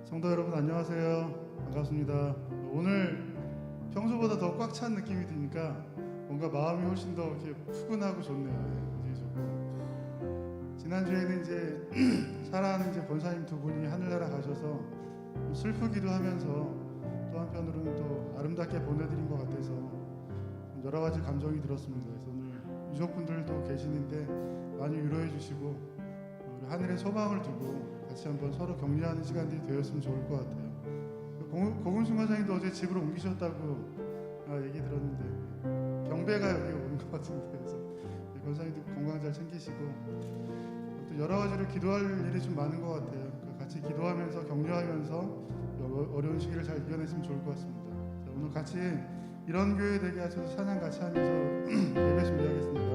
성도 여러분 안녕하세요. 반갑습니다. 오늘 평소보다 더 꽉 찬 느낌이 드니까 뭔가 마음이 훨씬 더 이렇게 푸근하고 좋네요. 굉장히 좋고, 지난주에는 이제 사랑하는 이제 권사님 두 분이 하늘나라 가셔서 좀 슬프기도 하면서 또 한편으로는 또 아름답게 보내드린 것 같아서 여러 가지 감정이 들었습니다. 그래서 오늘 유족분들도 계시는데 많이 위로해 주시고 우리 하늘에 소망을 두고 같이 한번 서로 격려하는 시간들이 되었으면 좋을 것 같아요. 고금순 과장님도 어제 집으로 옮기셨다고 얘기 들었는데 경배가 여기 오는 것 같은데, 그래서 권사님도 건강 잘 챙기시고 또 여러 가지로 기도할 일이 좀 많은 것 같아요. 같이 기도하면서 격려하면서 어려운 시기를 잘 이겨냈으면 좋을 것 같습니다. 자, 오늘 같이 이런 교회 되게 하셔서 찬양 같이 하면서 예배 준비하겠습니다.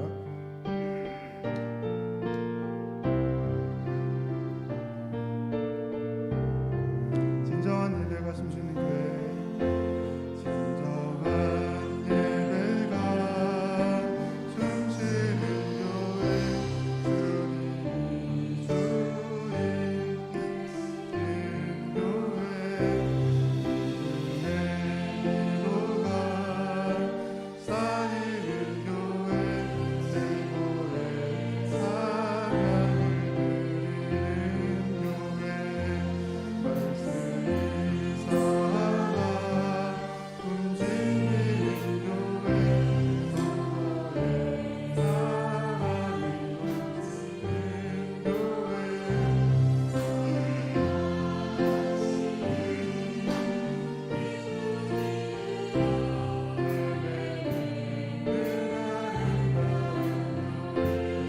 진정한 예배가 숨쉬는 교회, 진정한 예배가 숨쉬는 교회, 주님이 주인 그 교회, 내 기도가 쌓이는 교회, 내 고래 사랑을 드리는 교회, 말씀이 살아 움직이는 교회, 성도의 사랑이 움직이는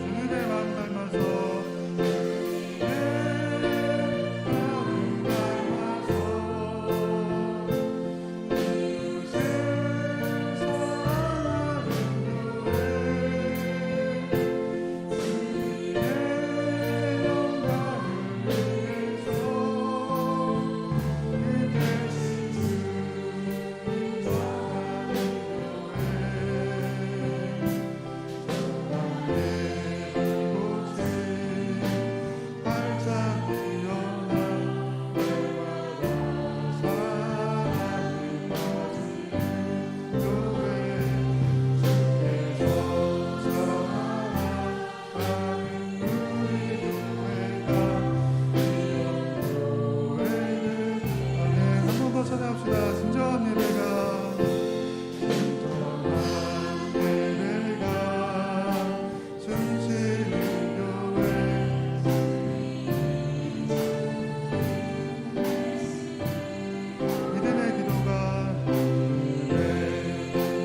주님의 마음 닮아서 찾아갑시다. 진정한 예배가, 진정한 예배가 숨쉬는 교회, 믿음의 기도가, 믿음의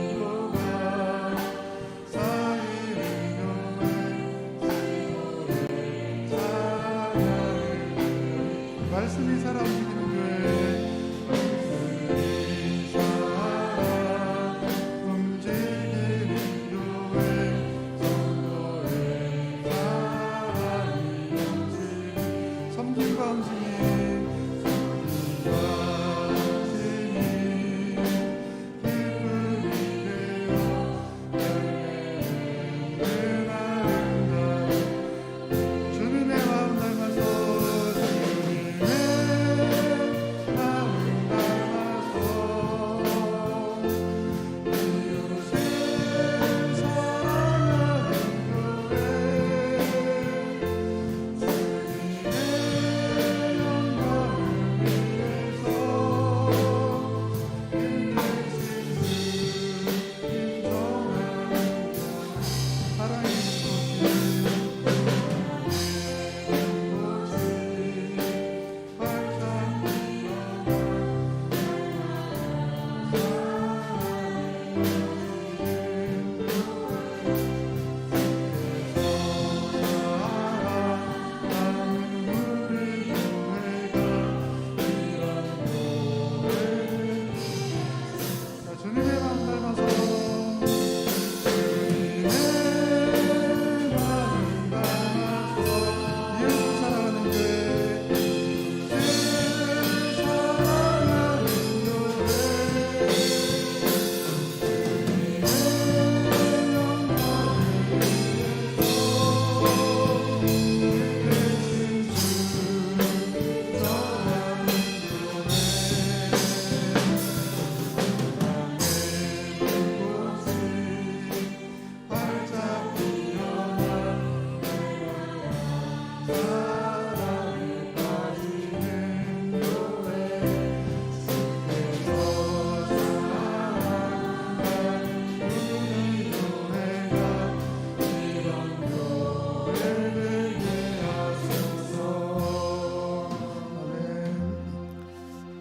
기도가 쌓이는 교회, 사랑을 말씀이 살아 움직이는 교회, 섬김과 음식이 기쁨이 되어 열매는 아름다운 주님의 마음 닮아서 주님의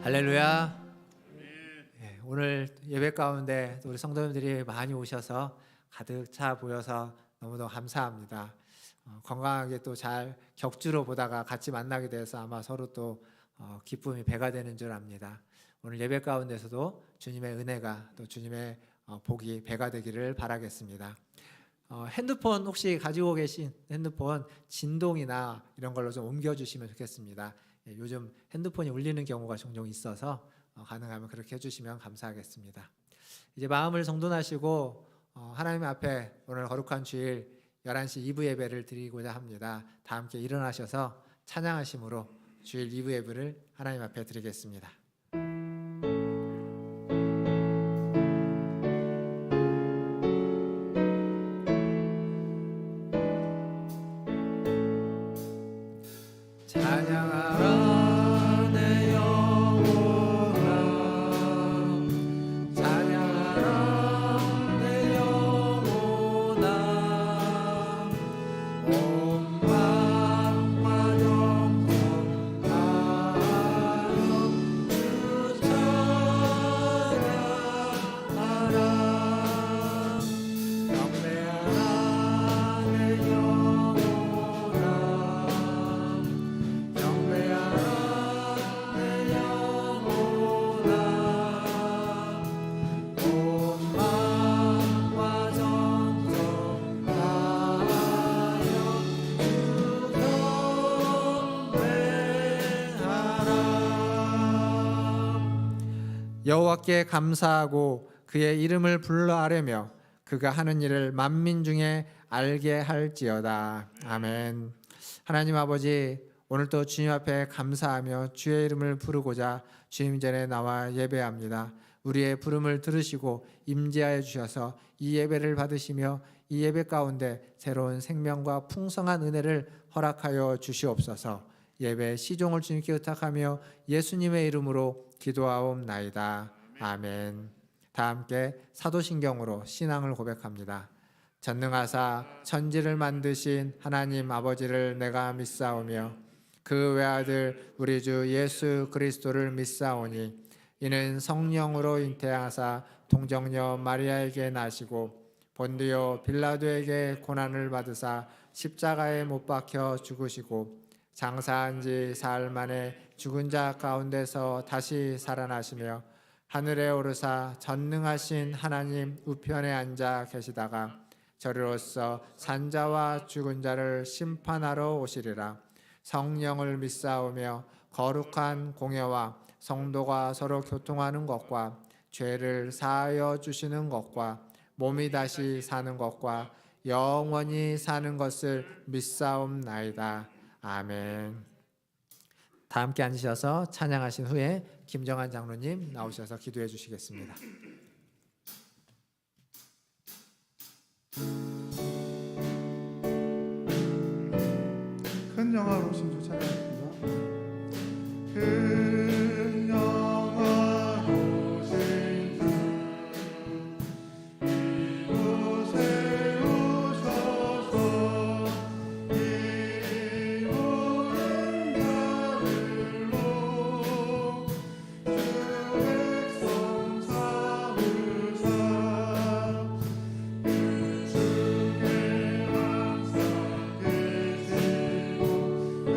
할렐루야. 예, 오늘 예배 가운데 우리 성도님들이 많이 오셔서 가득 차 보여서 너무도 감사합니다. 건강하게 또 잘 격주로 보다가 같이 만나게 돼서 아마 서로 또 기쁨이 배가 되는 줄 압니다. 오늘 예배 가운데서도 주님의 은혜가 또 주님의 복이 배가 되기를 바라겠습니다. 핸드폰 혹시 가지고 계신 핸드폰 진동이나 이런 걸로 좀 옮겨주시면 좋겠습니다. 예, 요즘 핸드폰이 울리는 경우가 종종 있어서 가능하면 그렇게 해주시면 감사하겠습니다. 이제 마음을 정돈하시고 하나님 앞에 오늘 거룩한 주일 11시 2부 예배를 드리고자 합니다. 다 함께 일어나셔서 찬양하심으로 주일 2부 예배를 하나님 앞에 드리겠습니다. 찬양하라 내 영혼아, 찬양하라 내 영혼아, 온 마음과 영혼하여 주 찬양하라. 경배하라 내 영혼아, 여호와께 감사하고 그의 이름을 불러 아뢰며 그가 하는 일을 만민 중에 알게 할지어다. 아멘. 하나님 아버지, 오늘도 주님 앞에 감사하며 주의 이름을 부르고자 주님 전에 나와 예배합니다. 우리의 부름을 들으시고 임재하여 주셔서 이 예배를 받으시며 이 예배 가운데 새로운 생명과 풍성한 은혜를 허락하여 주시옵소서. 예배 시종을 주님께 의탁하며 예수님의 이름으로 기도하옵나이다. 아멘. 다 함께 사도신경으로 신앙을 고백합니다. 전능하사 천지를 만드신 하나님 아버지를 내가 믿사오며 그 외아들 우리 주 예수 그리스도를 믿사오니 이는 성령으로 잉태하사 동정녀 마리아에게 나시고 본디오 빌라도에게 고난을 받으사 십자가에 못 박혀 죽으시고 장사한 지 사흘 만에 죽은 자 가운데서 다시 살아나시며 하늘에 오르사 전능하신 하나님 우편에 앉아 계시다가 저리로서 산자와 죽은 자를 심판하러 오시리라. 성령을 믿사오며 거룩한 공예와 성도가 서로 교통하는 것과 죄를 사하여 주시는 것과 몸이 다시 사는 것과 영원히 사는 것을 믿사옵나이다. 아멘. 다 함께 앉으셔서 찬양하신 후에 김정한 장로님 나오셔서 기도해 주시겠습니다. 큰 영화로우신 주 찬양합니다. 큰 영화로우신 주 이곳에 오셔서 이 모든 자들로 주 백성 삼으사 그 중에 항상 계시고 그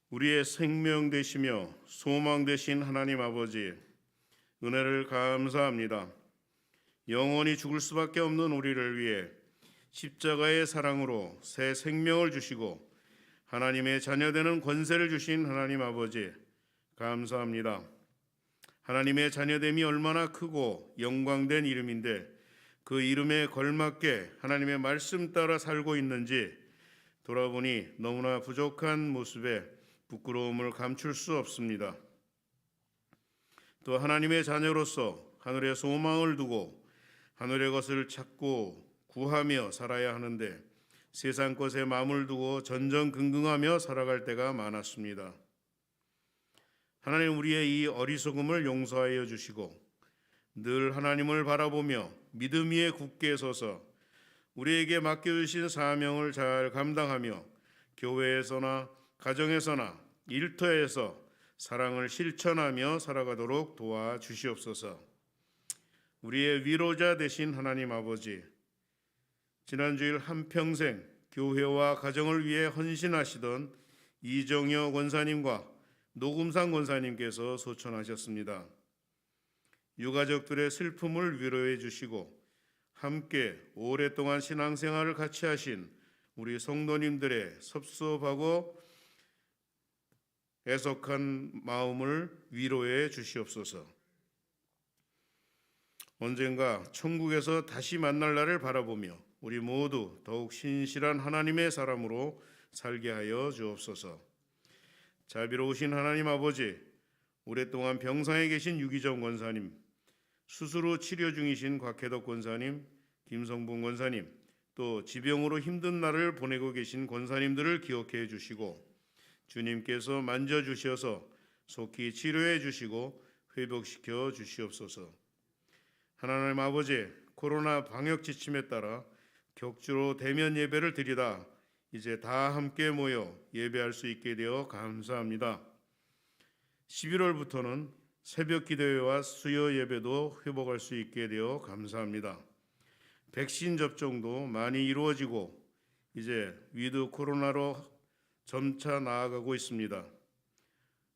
우리의 생명 되시며 소망 되신 하나님 아버지, 은혜를 감사합니다. 영원히 죽을 수밖에 없는 우리를 위해 십자가의 사랑으로 새 생명을 주시고 하나님의 자녀되는 권세를 주신 하나님 아버지, 감사합니다. 하나님의 자녀됨이 얼마나 크고 영광된 이름인데 그 이름에 걸맞게 하나님의 말씀 따라 살고 있는지 돌아보니 너무나 부족한 모습에 부끄러움을 감출 수 없습니다. 또 하나님의 자녀로서 하늘의 소망을 두고 하늘의 것을 찾고 구하며 살아야 하는데 세상 것에 마음을 두고 전전긍긍하며 살아갈 때가 많았습니다. 하나님, 우리의 이 어리석음을 용서하여 주시고 늘 하나님을 바라보며 믿음 위에 굳게 서서 우리에게 맡겨주신 사명을 잘 감당하며 교회에서나 가정에서나 일터에서 사랑을 실천하며 살아가도록 도와주시옵소서. 우리의 위로자 되신 하나님 아버지, 지난주일 한평생 교회와 가정을 위해 헌신하시던 이정여 권사님과 노금상 권사님께서 소천하셨습니다. 유가족들의 슬픔을 위로해 주시고 함께 오랫동안 신앙생활을 같이 하신 우리 성도님들의 섭섭하고 애석한 마음을 위로해 주시옵소서. 언젠가 천국에서 다시 만날 날을 바라보며 우리 모두 더욱 신실한 하나님의 사람으로 살게 하여 주옵소서. 자비로우신 하나님 아버지, 오랫동안 병상에 계신 유기정 권사님, 수술 후 치료 중이신 곽혜덕 권사님, 김성분 권사님, 또 지병으로 힘든 날을 보내고 계신 권사님들을 기억해 주시고 주님께서 만져주셔서 속히 치료해 주시고 회복시켜 주시옵소서. 하나님 아버지, 코로나 방역 지침에 따라 격주로 대면 예배를 드리다 이제 다 함께 모여 예배할 수 있게 되어 감사합니다. 11월부터는 새벽 기도회와 수요 예배도 회복할 수 있게 되어 감사합니다. 백신 접종도 많이 이루어지고 이제 위드 코로나로 점차 나아가고 있습니다.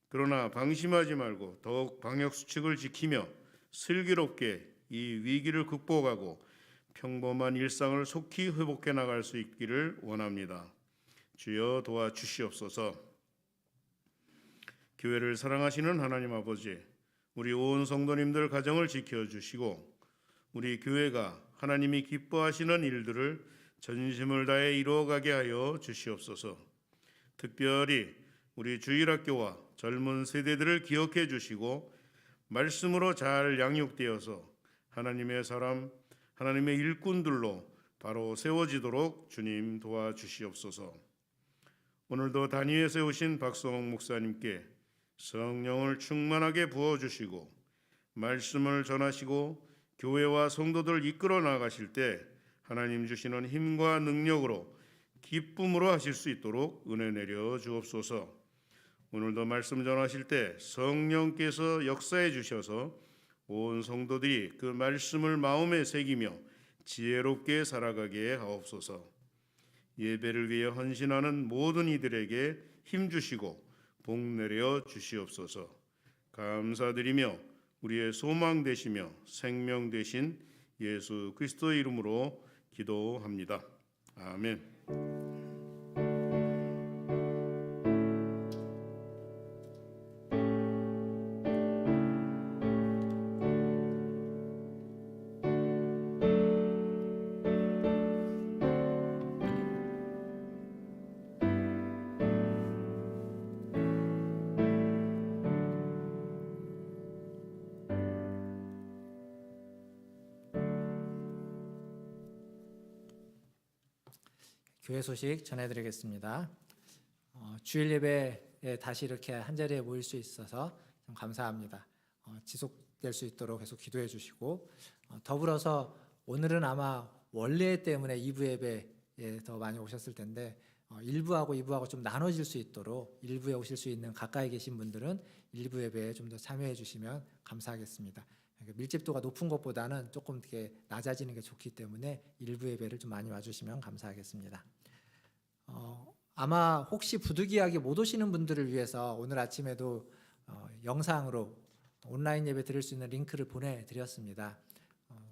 그러나 방심하지 말고 더욱 방역 수칙을 지키며 슬기롭게 이 위기를 극복하고 평범한 일상을 속히 회복해 나갈 수 있기를 원합니다. 주여 도와주시옵소서. 교회를 사랑하시는 하나님 아버지, 우리 온 성도님들 가정을 지켜주시고 우리 교회가 하나님이 기뻐하시는 일들을 전심을 다해 이루어가게 하여 주시옵소서. 특별히 우리 주일학교와 젊은 세대들을 기억해 주시고 말씀으로 잘 양육되어서 하나님의 사람, 하나님의 일꾼들로 바로 세워지도록 주님 도와주시옵소서. 오늘도 단위에 세우신 박성옥 목사님께 성령을 충만하게 부어주시고 말씀을 전하시고 교회와 성도들 이끌어 나가실 때 하나님 주시는 힘과 능력으로 기쁨으로 하실 수 있도록 은혜 내려 주옵소서. 오늘도 말씀 전하실 때 성령께서 역사해 주셔서 온 성도들이 그 말씀을 마음에 새기며 지혜롭게 살아가게 하옵소서. 예배를 위해 헌신하는 모든 이들에게 힘 주시고 복 내려 주시옵소서. 감사드리며 우리의 소망 되시며 생명 되신 예수 그리스도의 이름으로 기도합니다. 아멘. 교회 소식 전해드리겠습니다. 주일 예배에 다시 이렇게 한 자리에 모일 수 있어서 참 감사합니다. 지속될 수 있도록 계속 기도해 주시고 더불어서 오늘은 아마 원래 때문에 2부 예배에 더 많이 오셨을 텐데 1부하고 2부하고 좀 나눠질 수 있도록 1부에 오실 수 있는 가까이 계신 분들은 1부 예배에 좀 더 참여해 주시면 감사하겠습니다. 밀집도가 높은 것보다는 조금 이렇게 낮아지는 게 좋기 때문에 1부 예배를 좀 많이 와주시면 감사하겠습니다. 아마 혹시 부득이하게 못 오시는 분들을 위해서 오늘 아침에도 영상으로 온라인 예배 드릴 수 있는 링크를 보내드렸습니다.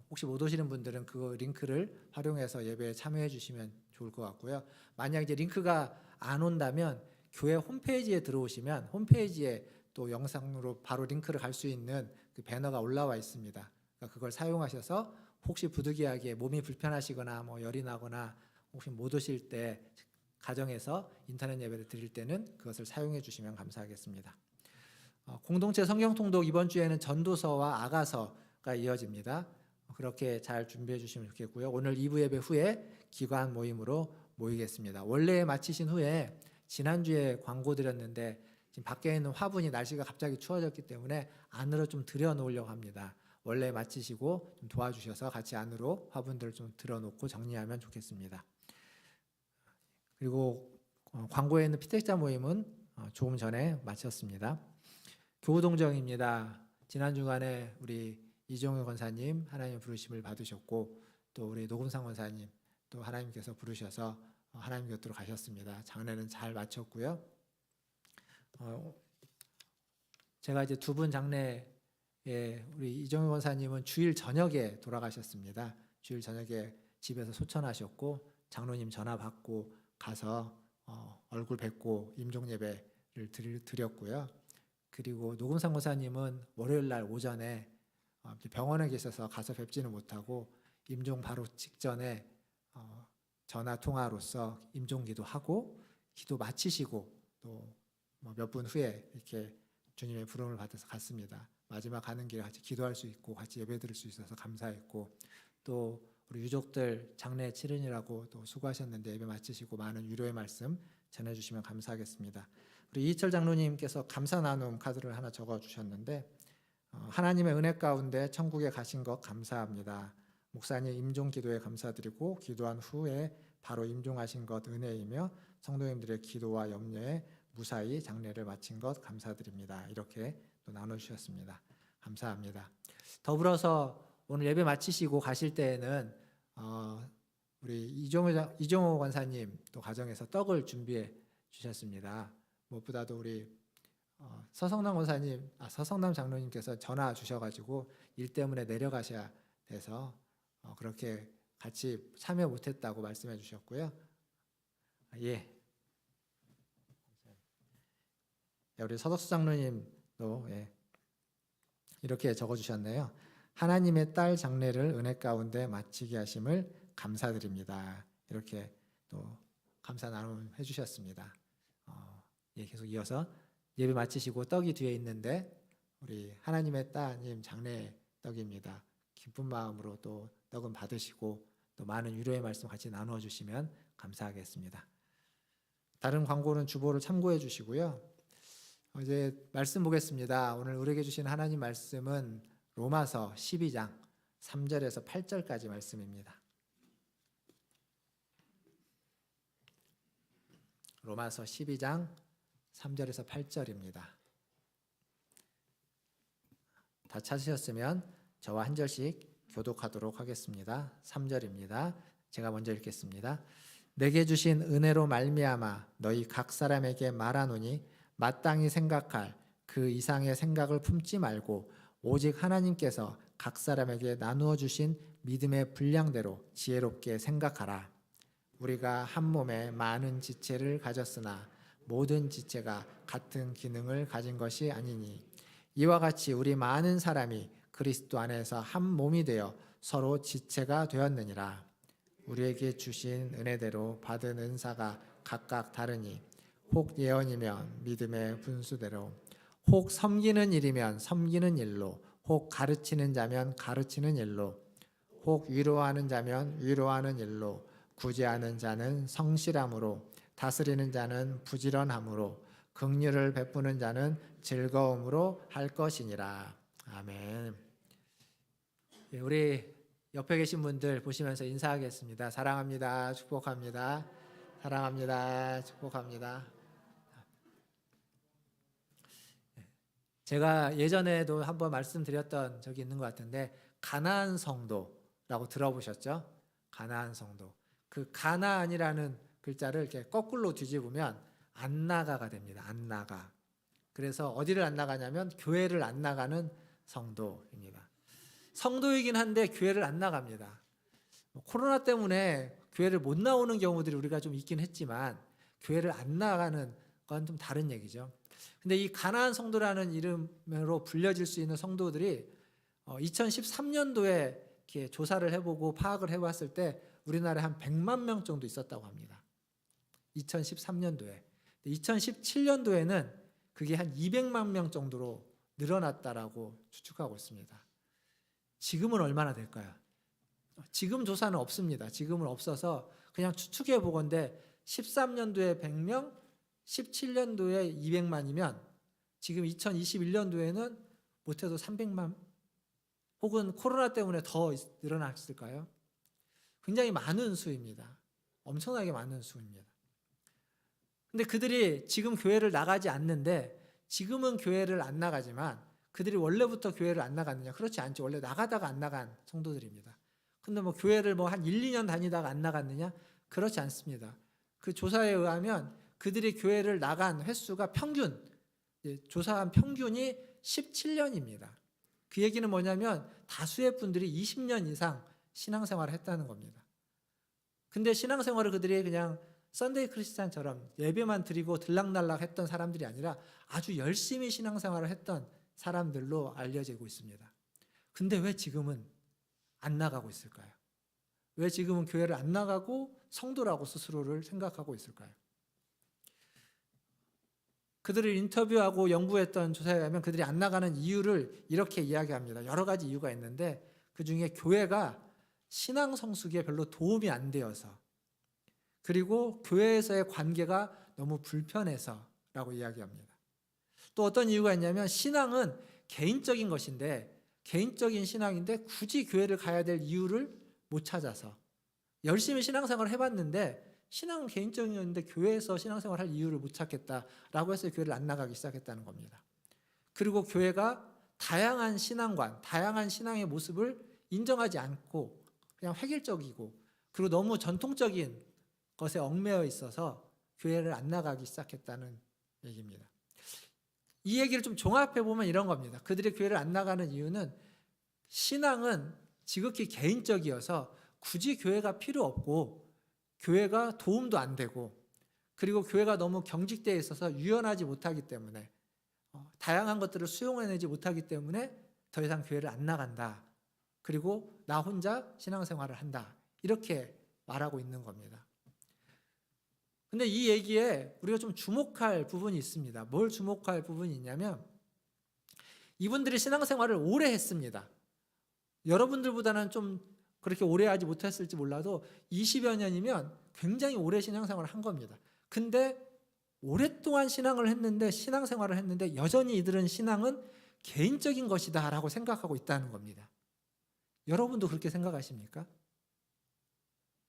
혹시 못 오시는 분들은 그 링크를 활용해서 예배에 참여해 주시면 좋을 것 같고요. 만약 이제 링크가 안 온다면 교회 홈페이지에 들어오시면 홈페이지에 또 영상으로 바로 링크를 갈 수 있는 그 배너가 올라와 있습니다. 그러니까 그걸 사용하셔서 혹시 부득이하게 몸이 불편하시거나 뭐 열이 나거나 혹시 못 오실 때 가정에서 인터넷 예배를 드릴 때는 그것을 사용해 주시면 감사하겠습니다. 공동체 성경 통독 이번 주에는 전도서와 아가서가 이어집니다. 그렇게 잘 준비해 주시면 좋겠고요. 오늘 2부 예배 후에 기관 모임으로 모이겠습니다. 원래 마치신 후에 지난주에 광고 드렸는데 지금 밖에 있는 화분이 날씨가 갑자기 추워졌기 때문에 안으로 좀 들여놓으려고 합니다. 원래 마치시고 좀 도와주셔서 같이 안으로 화분들을 좀 들어놓고 정리하면 좋겠습니다. 그리고 광고에 있는 피택자 모임은 조금 전에 마쳤습니다. 교우동정입니다. 지난 주간에 우리 이종효 권사님 하나님 부르심을 받으셨고 또 우리 노금상 권사님 또 하나님께서 부르셔서 하나님 곁으로 가셨습니다. 장례는 잘 마쳤고요. 제가 이제 두 분 장례에 우리 이종효 권사님은 주일 저녁에 돌아가셨습니다. 주일 저녁에 집에서 소천하셨고 장로님 전화 받고 가서 얼굴 뵙고 임종 예배를 드렸고요. 그리고 노금상 권사님은 월요일 날 오전에 병원에 계셔서 가서 뵙지는 못하고 임종 바로 직전에 전화 통화로서 임종기도 하고 기도 마치시고 또 몇 분 후에 이렇게 주님의 부름을 받아서 갔습니다. 마지막 가는 길에 같이 기도할 수 있고 같이 예배 드릴 수 있어서 감사했고 또 우리 유족들 장례 치르느라고 또 수고하셨는데 예배 마치시고 많은 위로의 말씀 전해주시면 감사하겠습니다. 우리 이철 장로님께서 감사 나눔 카드를 하나 적어주셨는데 하나님의 은혜 가운데 천국에 가신 것 감사합니다. 목사님 임종 기도에 감사드리고 기도한 후에 바로 임종하신 것 은혜이며 성도님들의 기도와 염려에 무사히 장례를 마친 것 감사드립니다. 이렇게 또 나눠주셨습니다. 감사합니다. 더불어서 오늘 예배 마치시고 가실 때에는 우리 이종호 권사님 또 가정에서 떡을 준비해 주셨습니다. 무엇보다도 우리 서성남 권사님, 서성남 장로님께서 전화 주셔가지고 일 때문에 내려가셔야 돼서 그렇게 같이 참여 못했다고 말씀해 주셨고요. 예. 우리 서덕수 장로님도 이렇게 적어주셨네요. 하나님의 딸 장례를 은혜 가운데 마치게 하심을 감사드립니다. 이렇게 또 감사 나눔 해주셨습니다. 계속 이어서 예배 마치시고 떡이 뒤에 있는데 우리 하나님의 따님 장례 떡입니다. 기쁜 마음으로 또 떡은 받으시고 또 많은 위로의 말씀 같이 나누어 주시면 감사하겠습니다. 다른 광고는 주보를 참고해 주시고요. 이제 말씀 보겠습니다. 오늘 우리에게 주신 하나님 말씀은 로마서 12장 3절에서 8절까지 말씀입니다. 로마서 12장 3절에서 8절입니다. 다 찾으셨으면 저와 한 절씩 교독하도록 하겠습니다. 3절입니다. 제가 먼저 읽겠습니다. 내게 주신 은혜로 말미암아 너희 각 사람에게 말하노니 마땅히 생각할 그 이상의 생각을 품지 말고 오직 하나님께서 각 사람에게 나누어 주신 믿음의 분량대로 지혜롭게 생각하라. 우리가 한 몸에 많은 지체를 가졌으나 모든 지체가 같은 기능을 가진 것이 아니니 이와 같이 우리 많은 사람이 그리스도 안에서 한 몸이 되어 서로 지체가 되었느니라. 우리에게 주신 은혜대로 받은 은사가 각각 다르니 혹 예언이면 믿음의 분수대로, 혹 섬기는 일이면 섬기는 일로, 혹 가르치는 자면 가르치는 일로, 혹 위로하는 자면 위로하는 일로, 구제하는 자는 성실함으로, 다스리는 자는 부지런함으로, 긍휼을 베푸는 자는 즐거움으로 할 것이니라. 아멘. 우리 옆에 계신 분들 보시면서 인사하겠습니다. 사랑합니다. 축복합니다. 사랑합니다. 축복합니다. 제가 예전에도 한번 말씀드렸던 적이 있는 것 같은데 가나안 성도라고 들어보셨죠? 가나안 성도. 그 가나안이라는 글자를 이렇게 거꾸로 뒤집으면 안 나가가 됩니다. 안 나가. 그래서 어디를 안 나가냐면 교회를 안 나가는 성도입니다. 성도이긴 한데 교회를 안 나갑니다. 코로나 때문에 교회를 못 나오는 경우들이 우리가 좀 있긴 했지만 교회를 안 나가는 건 좀 다른 얘기죠. 근데 이 가나안 성도라는 이름으로 불려질 수 있는 성도들이 2013년도에 이렇게 조사를 해보고 파악을 해봤을 때 우리나라에 한 100만 명 정도 있었다고 합니다. 2013년도에. 2017년도에는 그게 한 200만 명 정도로 늘어났다라고 추측하고 있습니다. 지금은 얼마나 될까요? 지금 조사는 없습니다. 지금은 없어서 그냥 추측해 보건데 13년도에 100명, 17년도에 200만이면 지금 2021년도에는 못해도 300만 혹은 코로나 때문에 더 늘어났을까요? 굉장히 많은 수입니다. 엄청나게 많은 수입니다. 근데 그들이 지금 교회를 나가지 않는데 지금은 교회를 안 나가지만 그들이 원래부터 교회를 안 나갔느냐? 그렇지 않죠. 원래 나가다가 안 나간 성도들입니다. 근데 뭐 교회를 뭐 한 1, 2년 다니다가 안 나갔느냐? 그렇지 않습니다. 그 조사에 의하면 그들이 교회를 나간 횟수가 평균, 조사한 평균이 17년입니다. 그 얘기는 뭐냐면 다수의 분들이 20년 이상 신앙생활을 했다는 겁니다. 근데 신앙생활을 그들이 그냥 썬데이 크리스찬처럼 예배만 드리고 들락날락 했던 사람들이 아니라 아주 열심히 신앙생활을 했던 사람들로 알려지고 있습니다. 근데 왜 지금은 안 나가고 있을까요? 왜 지금은 교회를 안 나가고 성도라고 스스로를 생각하고 있을까요? 그들을 인터뷰하고 연구했던 조사에 의하면 그들이 안 나가는 이유를 이렇게 이야기합니다. 여러 가지 이유가 있는데 그중에 교회가 신앙 성숙에 별로 도움이 안 되어서 그리고 교회에서의 관계가 너무 불편해서라고 이야기합니다. 또 어떤 이유가 있냐면 신앙은 개인적인 것인데 개인적인 신앙인데 굳이 교회를 가야 될 이유를 못 찾아서 열심히 신앙생활을 해봤는데 신앙은 개인적인 건데 교회에서 신앙생활을 할 이유를 못 찾겠다라고 해서 교회를 안 나가기 시작했다는 겁니다. 그리고 교회가 다양한 신앙관, 다양한 신앙의 모습을 인정하지 않고 그냥 획일적이고 그리고 너무 전통적인 것에 얽매여 있어서 교회를 안 나가기 시작했다는 얘기입니다. 이 얘기를 좀 종합해 보면 이런 겁니다. 그들이 교회를 안 나가는 이유는 신앙은 지극히 개인적이어서 굳이 교회가 필요 없고 교회가 도움도 안 되고 그리고 교회가 너무 경직되어 있어서 유연하지 못하기 때문에 다양한 것들을 수용해내지 못하기 때문에 더 이상 교회를 안 나간다. 그리고 나 혼자 신앙생활을 한다. 이렇게 말하고 있는 겁니다. 근데 이 얘기에 우리가 좀 주목할 부분이 있습니다. 뭘 주목할 부분이 있냐면 이분들이 신앙생활을 오래 했습니다. 여러분들보다는 좀 그렇게 오래 하지 못했을지 몰라도 20여 년이면 굉장히 오래 신앙생활을 한 겁니다. 근데 오랫동안 신앙생활을 했는데 여전히 이들은 신앙은 개인적인 것이다 라고 생각하고 있다는 겁니다. 여러분도 그렇게 생각하십니까?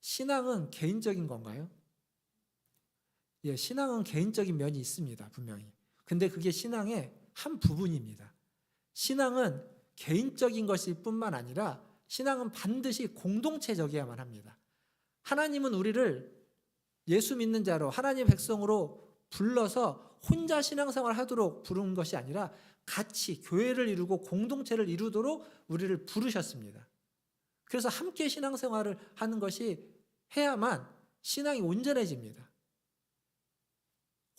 신앙은 개인적인 건가요? 예, 신앙은 개인적인 면이 있습니다. 분명히. 근데 그게 신앙의 한 부분입니다. 신앙은 개인적인 것일 뿐만 아니라 신앙은 반드시 공동체적이어야만 합니다. 하나님은 우리를 예수 믿는 자로 하나님의 백성으로 불러서 혼자 신앙생활을 하도록 부른 것이 아니라 같이 교회를 이루고 공동체를 이루도록 우리를 부르셨습니다. 그래서 함께 신앙생활을 하는 것이 해야만 신앙이 온전해집니다.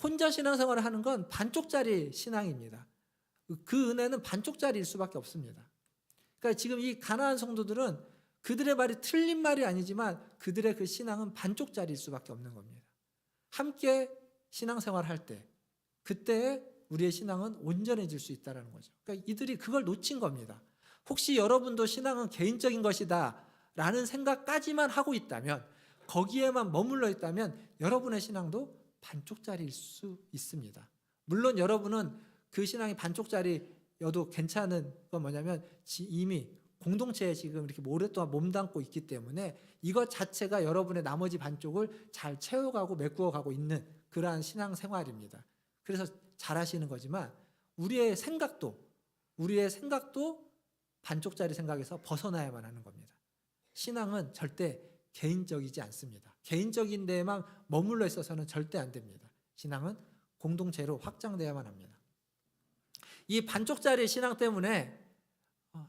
혼자 신앙생활을 하는 건 반쪽짜리 신앙입니다. 그 은혜는 반쪽짜리일 수밖에 없습니다. 그러니까 지금 이 가나안 성도들은 그들의 말이 틀린 말이 아니지만 그들의 그 신앙은 반쪽짜리일 수밖에 없는 겁니다. 함께 신앙생활을 할 때 그때 우리의 신앙은 온전해질 수 있다는 거죠. 그러니까 이들이 그걸 놓친 겁니다. 혹시 여러분도 신앙은 개인적인 것이다 라는 생각까지만 하고 있다면 거기에만 머물러 있다면 여러분의 신앙도 반쪽짜리일 수 있습니다. 물론 여러분은 그 신앙이 반쪽짜리여도 괜찮은 건 뭐냐면 이미 공동체에 지금 이렇게 오랫동안 몸담고 있기 때문에 이것 자체가 여러분의 나머지 반쪽을 잘 채워가고 메꾸어가고 있는 그러한 신앙생활입니다. 그래서 잘하시는 거지만 우리의 생각도 반쪽짜리 생각에서 벗어나야만 하는 겁니다. 신앙은 절대 개인적이지 않습니다. 개인적인 데에만 머물러 있어서는 절대 안 됩니다. 신앙은 공동체로 확장돼야만 합니다. 이 반쪽짜리 신앙 때문에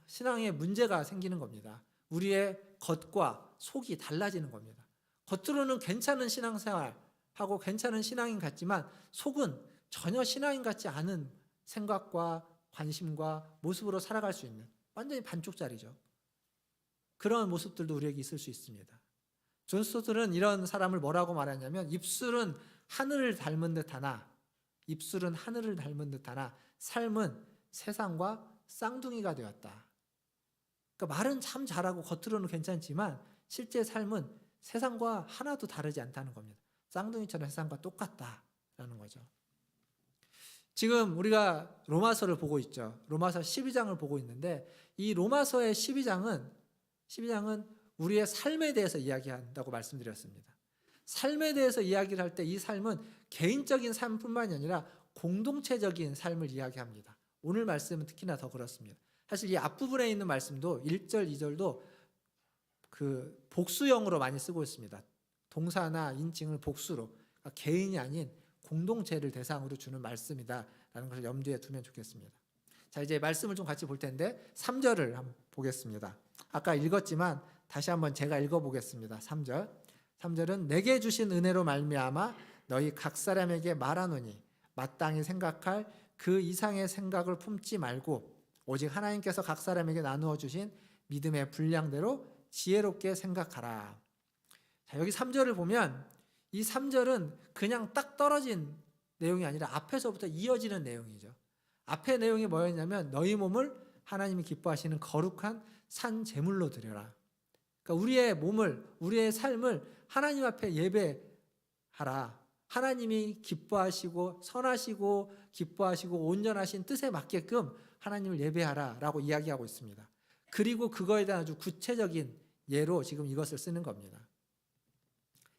신앙에 문제가 생기는 겁니다. 우리의 겉과 속이 달라지는 겁니다. 겉으로는 괜찮은 신앙생활하고 괜찮은 신앙인 같지만 속은 전혀 신앙인 같지 않은 생각과 관심과 모습으로 살아갈 수 있는 완전히 반쪽짜리죠. 그런 모습들도 우리에게 있을 수 있습니다. 존 스토트는 이런 사람을 뭐라고 말하냐면 입술은 하늘을 닮은 듯하나 삶은 세상과 쌍둥이가 되었다. 그러니까 말은 참 잘하고 겉으로는 괜찮지만 실제 삶은 세상과 하나도 다르지 않다는 겁니다. 쌍둥이처럼 세상과 똑같다라는 거죠. 지금 우리가 로마서를 보고 있죠. 로마서 12장을 보고 있는데 이 로마서의 12장은 우리의 삶에 대해서 이야기한다고 말씀드렸습니다. 삶에 대해서 이야기를 할 때 이 삶은 개인적인 삶뿐만이 아니라 공동체적인 삶을 이야기합니다. 오늘 말씀은 특히나 더 그렇습니다. 사실 이 앞부분에 있는 말씀도 1절, 2절도 그 복수형으로 많이 쓰고 있습니다. 동사나 인칭을 복수로, 그러니까 개인이 아닌 공동체를 대상으로 주는 말씀이다라는 것을 염두에 두면 좋겠습니다. 자, 이제 말씀을 좀 같이 볼 텐데 3절을 한번 보겠습니다. 아까 읽었지만 다시 한번 제가 읽어보겠습니다. 3절은 내게 주신 은혜로 말미암아 너희 각 사람에게 말하노니 마땅히 생각할 그 이상의 생각을 품지 말고 오직 하나님께서 각 사람에게 나누어 주신 믿음의 분량대로 지혜롭게 생각하라. 자, 여기 3절을 보면 이 3절은 그냥 딱 떨어진 내용이 아니라 앞에서부터 이어지는 내용이죠. 앞의 내용이 뭐였냐면 너희 몸을 하나님이 기뻐하시는 거룩한 산 제물로 드려라. 그러니까 우리의 몸을, 우리의 삶을 하나님 앞에 예배하라. 하나님이 기뻐하시고 선하시고 기뻐하시고 온전하신 뜻에 맞게끔 하나님을 예배하라라고 이야기하고 있습니다. 그리고 그거에 대한 아주 구체적인 예로 지금 이것을 쓰는 겁니다.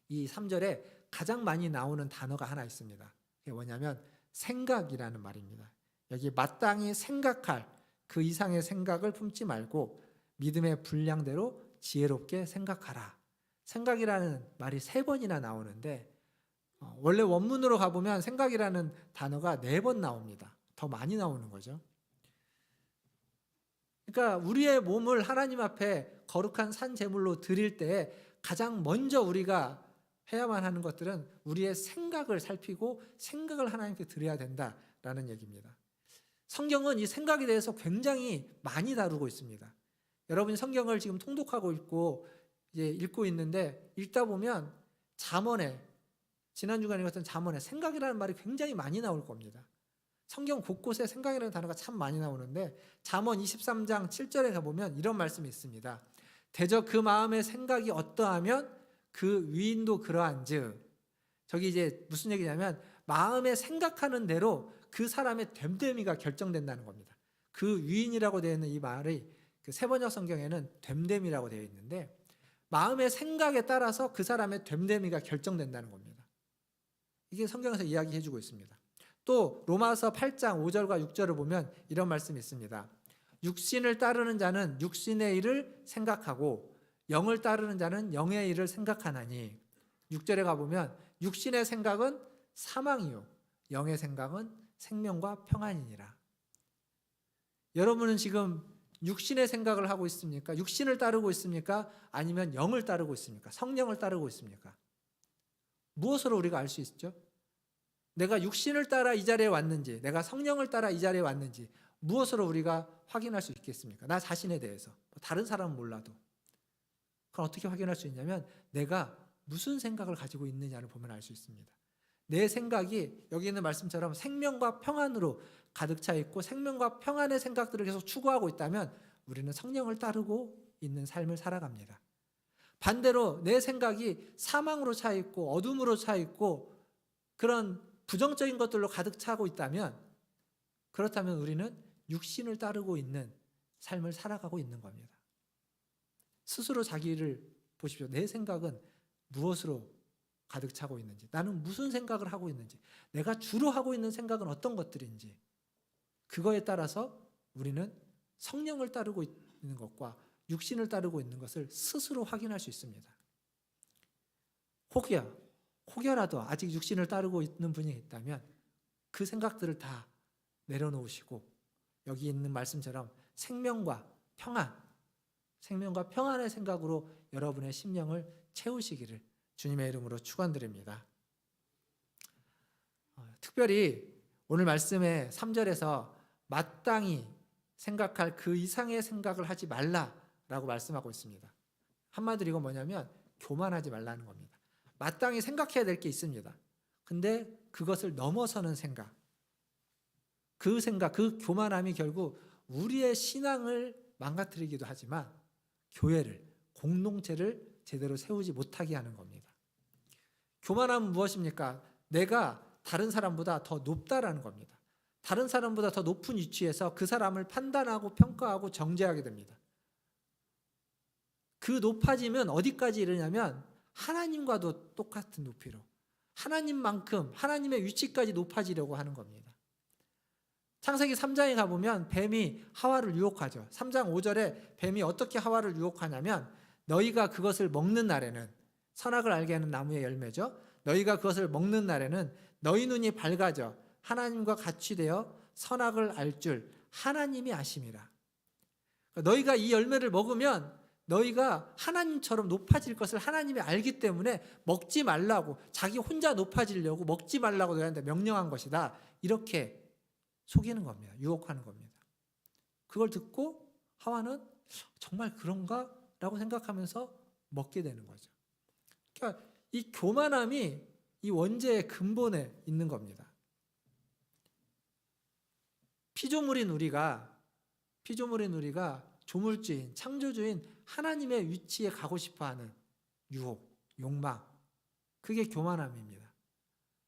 이 3절에 가장 많이 나오는 단어가 하나 있습니다. 그게 뭐냐면 생각이라는 말입니다. 여기 마땅히 생각할 그 이상의 생각을 품지 말고 믿음의 분량대로 지혜롭게 생각하라. 생각이라는 말이 3번이나 나오는데 원래 원문으로 가보면 생각이라는 단어가 4번 나옵니다. 더 많이 나오는 거죠. 그러니까 우리의 몸을 하나님 앞에 거룩한 산 제물로 드릴 때 가장 먼저 우리가 해야만 하는 것들은 우리의 생각을 살피고 생각을 하나님께 드려야 된다라는 얘기입니다. 성경은 이 생각에 대해서 굉장히 많이 다루고 있습니다. 여러분이 성경을 지금 통독하고 있고 이제 읽고 있는데 읽다 보면 잠언에 지난 주간에 읽었던 잠언에 생각이라는 말이 굉장히 많이 나올 겁니다. 성경 곳곳에 생각이라는 단어가 참 많이 나오는데 잠언 23장 7절에 가보면 이런 말씀이 있습니다. 대저 그 마음의 생각이 어떠하면 그 위인도 그러한즉. 저기 이제 무슨 얘기냐면 마음에 생각하는 대로 그 사람의 됨됨이가 결정된다는 겁니다. 그 위인이라고 되어 있는 이 말이 그 세번역 성경에는 됨됨이라고 되어 있는데 마음의 생각에 따라서 그 사람의 됨됨이가 결정된다는 겁니다. 이게 성경에서 이야기해 주고 있습니다. 또 로마서 8장 5절과 6절을 보면 이런 말씀이 있습니다. 육신을 따르는 자는 육신의 일을 생각하고 영을 따르는 자는 영의 일을 생각하나니 6절에 가보면 육신의 생각은 사망이요 영의 생각은 생명과 평안이니라. 여러분은 지금 육신의 생각을 하고 있습니까? 육신을 따르고 있습니까? 아니면 영을 따르고 있습니까? 성령을 따르고 있습니까? 무엇으로 우리가 알 수 있죠? 내가 육신을 따라 이 자리에 왔는지 내가 성령을 따라 이 자리에 왔는지 무엇으로 우리가 확인할 수 있겠습니까? 나 자신에 대해서. 다른 사람은 몰라도. 그럼 어떻게 확인할 수 있냐면 내가 무슨 생각을 가지고 있느냐를 보면 알 수 있습니다. 내 생각이 여기 있는 말씀처럼 생명과 평안으로 가득 차 있고 생명과 평안의 생각들을 계속 추구하고 있다면 우리는 성령을 따르고 있는 삶을 살아갑니다. 반대로 내 생각이 사망으로 차 있고 어둠으로 차 있고 그런 부정적인 것들로 가득 차고 있다면 그렇다면 우리는 육신을 따르고 있는 삶을 살아가고 있는 겁니다. 스스로 자기를 보십시오. 내 생각은 무엇으로 가득 차고 있는지, 나는 무슨 생각을 하고 있는지, 내가 주로 하고 있는 생각은 어떤 것들인지 그거에 따라서 우리는 성령을 따르고 있는 것과 육신을 따르고 있는 것을 스스로 확인할 수 있습니다. 혹여라도 아직 육신을 따르고 있는 분이 있다면 그 생각들을 다 내려놓으시고 여기 있는 말씀처럼 생명과 평안의 생각으로 여러분의 심령을 채우시기를 주님의 이름으로 축원드립니다. 특별히 오늘 말씀의 3절에서 마땅히 생각할 그 이상의 생각을 하지 말라라고 말씀하고 있습니다. 한마디로 이건 뭐냐면 교만하지 말라는 겁니다. 마땅히 생각해야 될 게 있습니다. 근데 그것을 넘어서는 생각, 그 교만함이 결국 우리의 신앙을 망가뜨리기도 하지만 교회를, 공동체를 제대로 세우지 못하게 하는 겁니다. 교만함은 무엇입니까? 내가 다른 사람보다 더 높다라는 겁니다. 다른 사람보다 더 높은 위치에서 그 사람을 판단하고 평가하고 정죄하게 됩니다. 그 높아지면 어디까지 이르냐면 하나님과도 똑같은 높이로, 하나님만큼 하나님의 위치까지 높아지려고 하는 겁니다. 창세기 3장에 가보면 뱀이 하와를 유혹하죠. 3장 5절에 뱀이 어떻게 하와를 유혹하냐면 너희가 그것을 먹는 날에는, 선악을 알게 하는 나무의 열매죠. 너희가 그것을 먹는 날에는 너희 눈이 밝아져 하나님과 같이 되어 선악을 알 줄 하나님이 아심이라. 너희가 이 열매를 먹으면 너희가 하나님처럼 높아질 것을 하나님이 알기 때문에 먹지 말라고, 자기 혼자 높아지려고 먹지 말라고 너희한테 명령한 것이다. 이렇게 속이는 겁니다. 유혹하는 겁니다. 그걸 듣고 하와는 정말 그런가? 라고 생각하면서 먹게 되는 거죠. 그러니까 이 교만함이 이 원죄의 근본에 있는 겁니다. 피조물인 우리가 조물주인, 창조주인 하나님의 위치에 가고 싶어하는 유혹, 욕망, 그게 교만함입니다.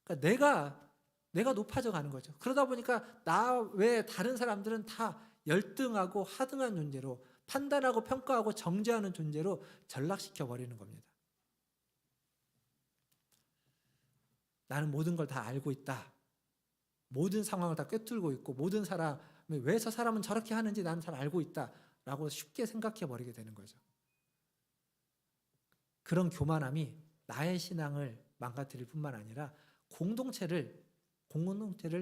그러니까 내가 높아져 가는 거죠. 그러다 보니까 나 외에 다른 사람들은 다 열등하고 하등한 존재로, 판단하고 평가하고 정죄하는 존재로 전락시켜 버리는 겁니다. 나는 모든 걸 다 알고 있다. 모든 상황을 다 꿰뚫고 있고 모든 사람이 왜 저 사람은 저렇게 하는지 나는 잘 알고 있다 라고 쉽게 생각해 버리게 되는 거죠. 그런 교만함이 나의 신앙을 망가뜨릴 뿐만 아니라 공동체를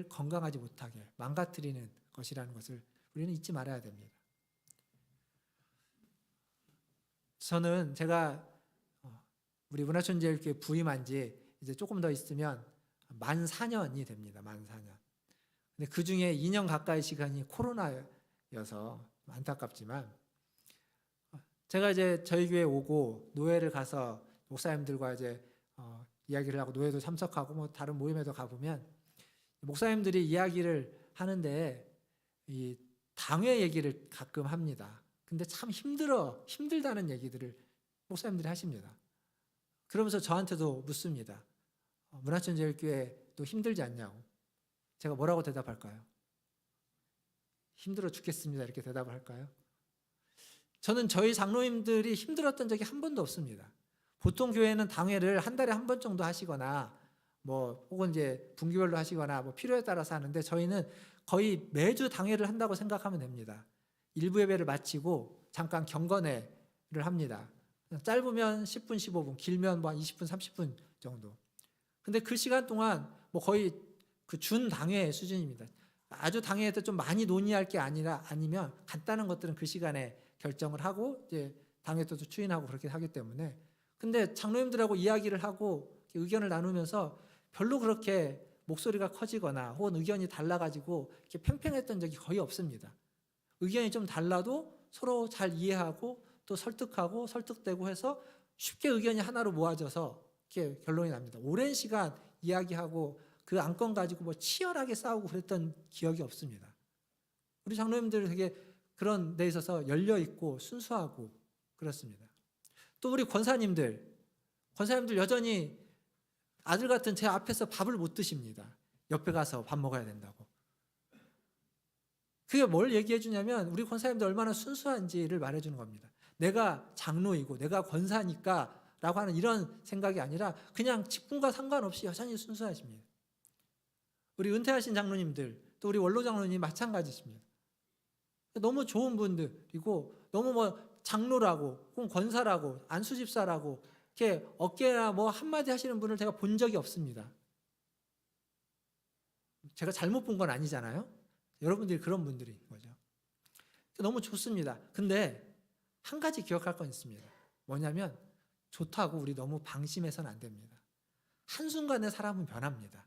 건강하지 못하게 망가뜨리는 것이라는 것을 우리는 잊지 말아야 됩니다. 제가 우리 문화촌제일교회 부임한 지 이제 조금 더 있으면 만 4년이 됩니다. 만 4년. 근데 그 중에 2년 가까이 시간이 코로나여서 안타깝지만, 제가 이제 저희 교회 오고 노예를 가서 목사님들과 이제 이야기를 하고 노예도 참석하고 뭐 다른 모임에도 가보면 목사님들이 이야기를 하는데 이 당회 얘기를 가끔 합니다. 근데 참 힘들다는 얘기들을 목사님들이 하십니다. 그러면서 저한테도 묻습니다. 문화촌제일교회도 힘들지 않냐고. 제가 뭐라고 대답할까요? 힘들어 죽겠습니다. 이렇게 대답을 할까요? 저는 저희 장로님들이 힘들었던 적이 한 번도 없습니다. 보통 교회는 당회를 한 달에 한 번 정도 하시거나 뭐 혹은 이제 분기별로 하시거나 뭐 필요에 따라서 하는데 저희는 거의 매주 당회를 한다고 생각하면 됩니다. 일부 예배를 마치고 잠깐 경건회를 합니다. 짧으면 10분, 15분, 길면 뭐 20분, 30분 정도. 근데 그 시간 동안 뭐 거의 그 준 당회 수준입니다. 아주 당회에서 좀 많이 논의할 게 아니면 간단한 것들은 그 시간에 결정을 하고 이제 당회도 추인하고 그렇게 하기 때문에. 근데 장로님들하고 이야기를 하고 의견을 나누면서 별로 그렇게 목소리가 커지거나 혹은 의견이 달라가지고 이렇게 팽팽했던 적이 거의 없습니다. 의견이 좀 달라도 서로 잘 이해하고 또 설득하고 설득되고 해서 쉽게 의견이 하나로 모아져서 이렇게 결론이 납니다. 오랜 시간 이야기하고 그 안건 가지고 뭐 치열하게 싸우고 그랬던 기억이 없습니다. 우리 장로님들 되게 그런 데 있어서 열려 있고 순수하고 그렇습니다. 또 우리 권사님들 여전히 아들 같은 제 앞에서 밥을 못 드십니다. 옆에 가서 밥 먹어야 된다고. 그게 뭘 얘기해 주냐면 우리 권사님들 얼마나 순수한지를 말해 주는 겁니다. 내가 장로이고 내가 권사니까 라고 하는 이런 생각이 아니라 그냥 직분과 상관없이 여전히 순수하십니다. 우리 은퇴하신 장로님들 또 우리 원로 장로님 마찬가지십니다. 너무 좋은 분들이고 너무 뭐 장로라고 혹은 권사라고 안수집사라고 이렇게 어깨나 뭐 한마디 하시는 분을 제가 본 적이 없습니다. 제가 잘못 본 건 아니잖아요. 여러분들이 그런 분들인 거죠. 너무 좋습니다. 근데 한 가지 기억할 건 있습니다. 뭐냐면 좋다고 우리 너무 방심해서는 안 됩니다. 한순간에 사람은 변합니다.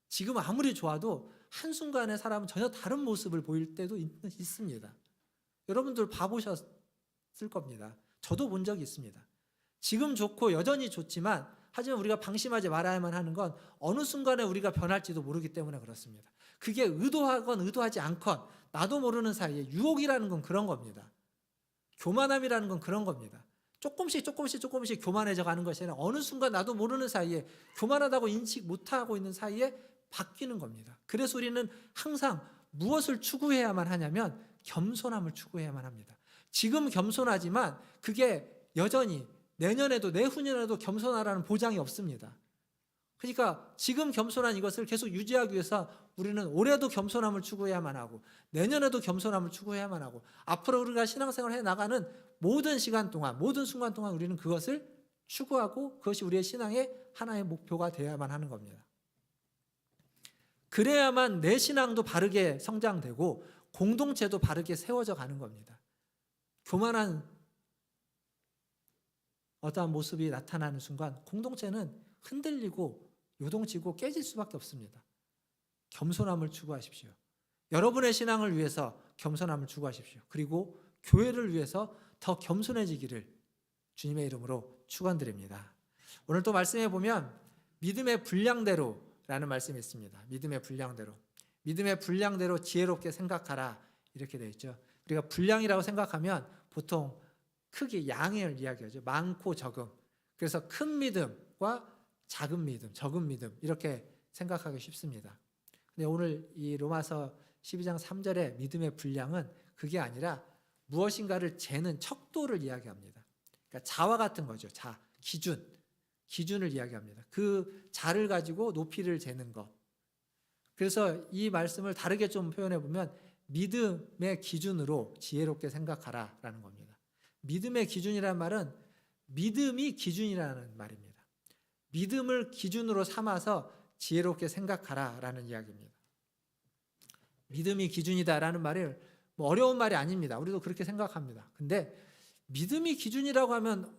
지금 아무리 좋아도 한순간에 사람은 전혀 다른 모습을 보일 때도 있습니다. 여러분들 봐보셨을 겁니다. 저도 본 적이 있습니다. 지금 좋고 여전히 좋지만 하지만 우리가 방심하지 말아야만 하는 건 어느 순간에 우리가 변할지도 모르기 때문에 그렇습니다. 그게 의도하건 의도하지 않건 나도 모르는 사이에 유혹이라는 건 그런 겁니다. 교만함이라는 건 그런 겁니다. 조금씩 교만해져 가는 것이 아니라 어느 순간 나도 모르는 사이에 교만하다고 인식 못하고 있는 사이에 바뀌는 겁니다. 그래서 우리는 항상 무엇을 추구해야만 하냐면 겸손함을 추구해야만 합니다. 지금 겸손하지만 그게 여전히 내년에도 내후년에도 겸손하라는 보장이 없습니다. 그러니까 지금 겸손한 이것을 계속 유지하기 위해서 우리는 올해도 겸손함을 추구해야만 하고 내년에도 겸손함을 추구해야만 하고 앞으로 우리가 신앙생활을 해나가는 모든 시간 동안 모든 순간 동안 우리는 그것을 추구하고 그것이 우리의 신앙의 하나의 목표가 되어야만 하는 겁니다. 그래야만 내 신앙도 바르게 성장되고 공동체도 바르게 세워져 가는 겁니다. 교만한 어떠한 모습이 나타나는 순간 공동체는 흔들리고 요동치고 깨질 수밖에 없습니다. 겸손함을 추구하십시오. 여러분의 신앙을 위해서 겸손함을 추구하십시오. 그리고 교회를 위해서 더 겸손해지기를 주님의 이름으로 축원드립니다. 오늘 또 말씀해 보면 믿음의 분량대로라는 말씀이 있습니다. 믿음의 분량대로. 믿음의 분량대로 지혜롭게 생각하라 이렇게 되어 있죠. 우리가 분량이라고 생각하면 보통 크기, 양을 이야기하죠. 많고 적음. 그래서 큰 믿음과 작은 믿음, 적은 믿음 이렇게 생각하기 쉽습니다. 근데 오늘 이 로마서 12장 3절의 믿음의 분량은 그게 아니라 무엇인가를 재는 척도를 이야기합니다. 그러니까 자와 같은 거죠. 자, 기준을 이야기합니다. 그 자를 가지고 높이를 재는 것. 그래서 이 말씀을 다르게 좀 표현해 보면 믿음의 기준으로 지혜롭게 생각하라라는 겁니다. 믿음의 기준이라는 말은 믿음이 기준이라는 말입니다. 믿음을 기준으로 삼아서 지혜롭게 생각하라라는 이야기입니다. 믿음이 기준이다라는 말을 뭐 어려운 말이 아닙니다. 우리도 그렇게 생각합니다. 근데 믿음이 기준이라고 하면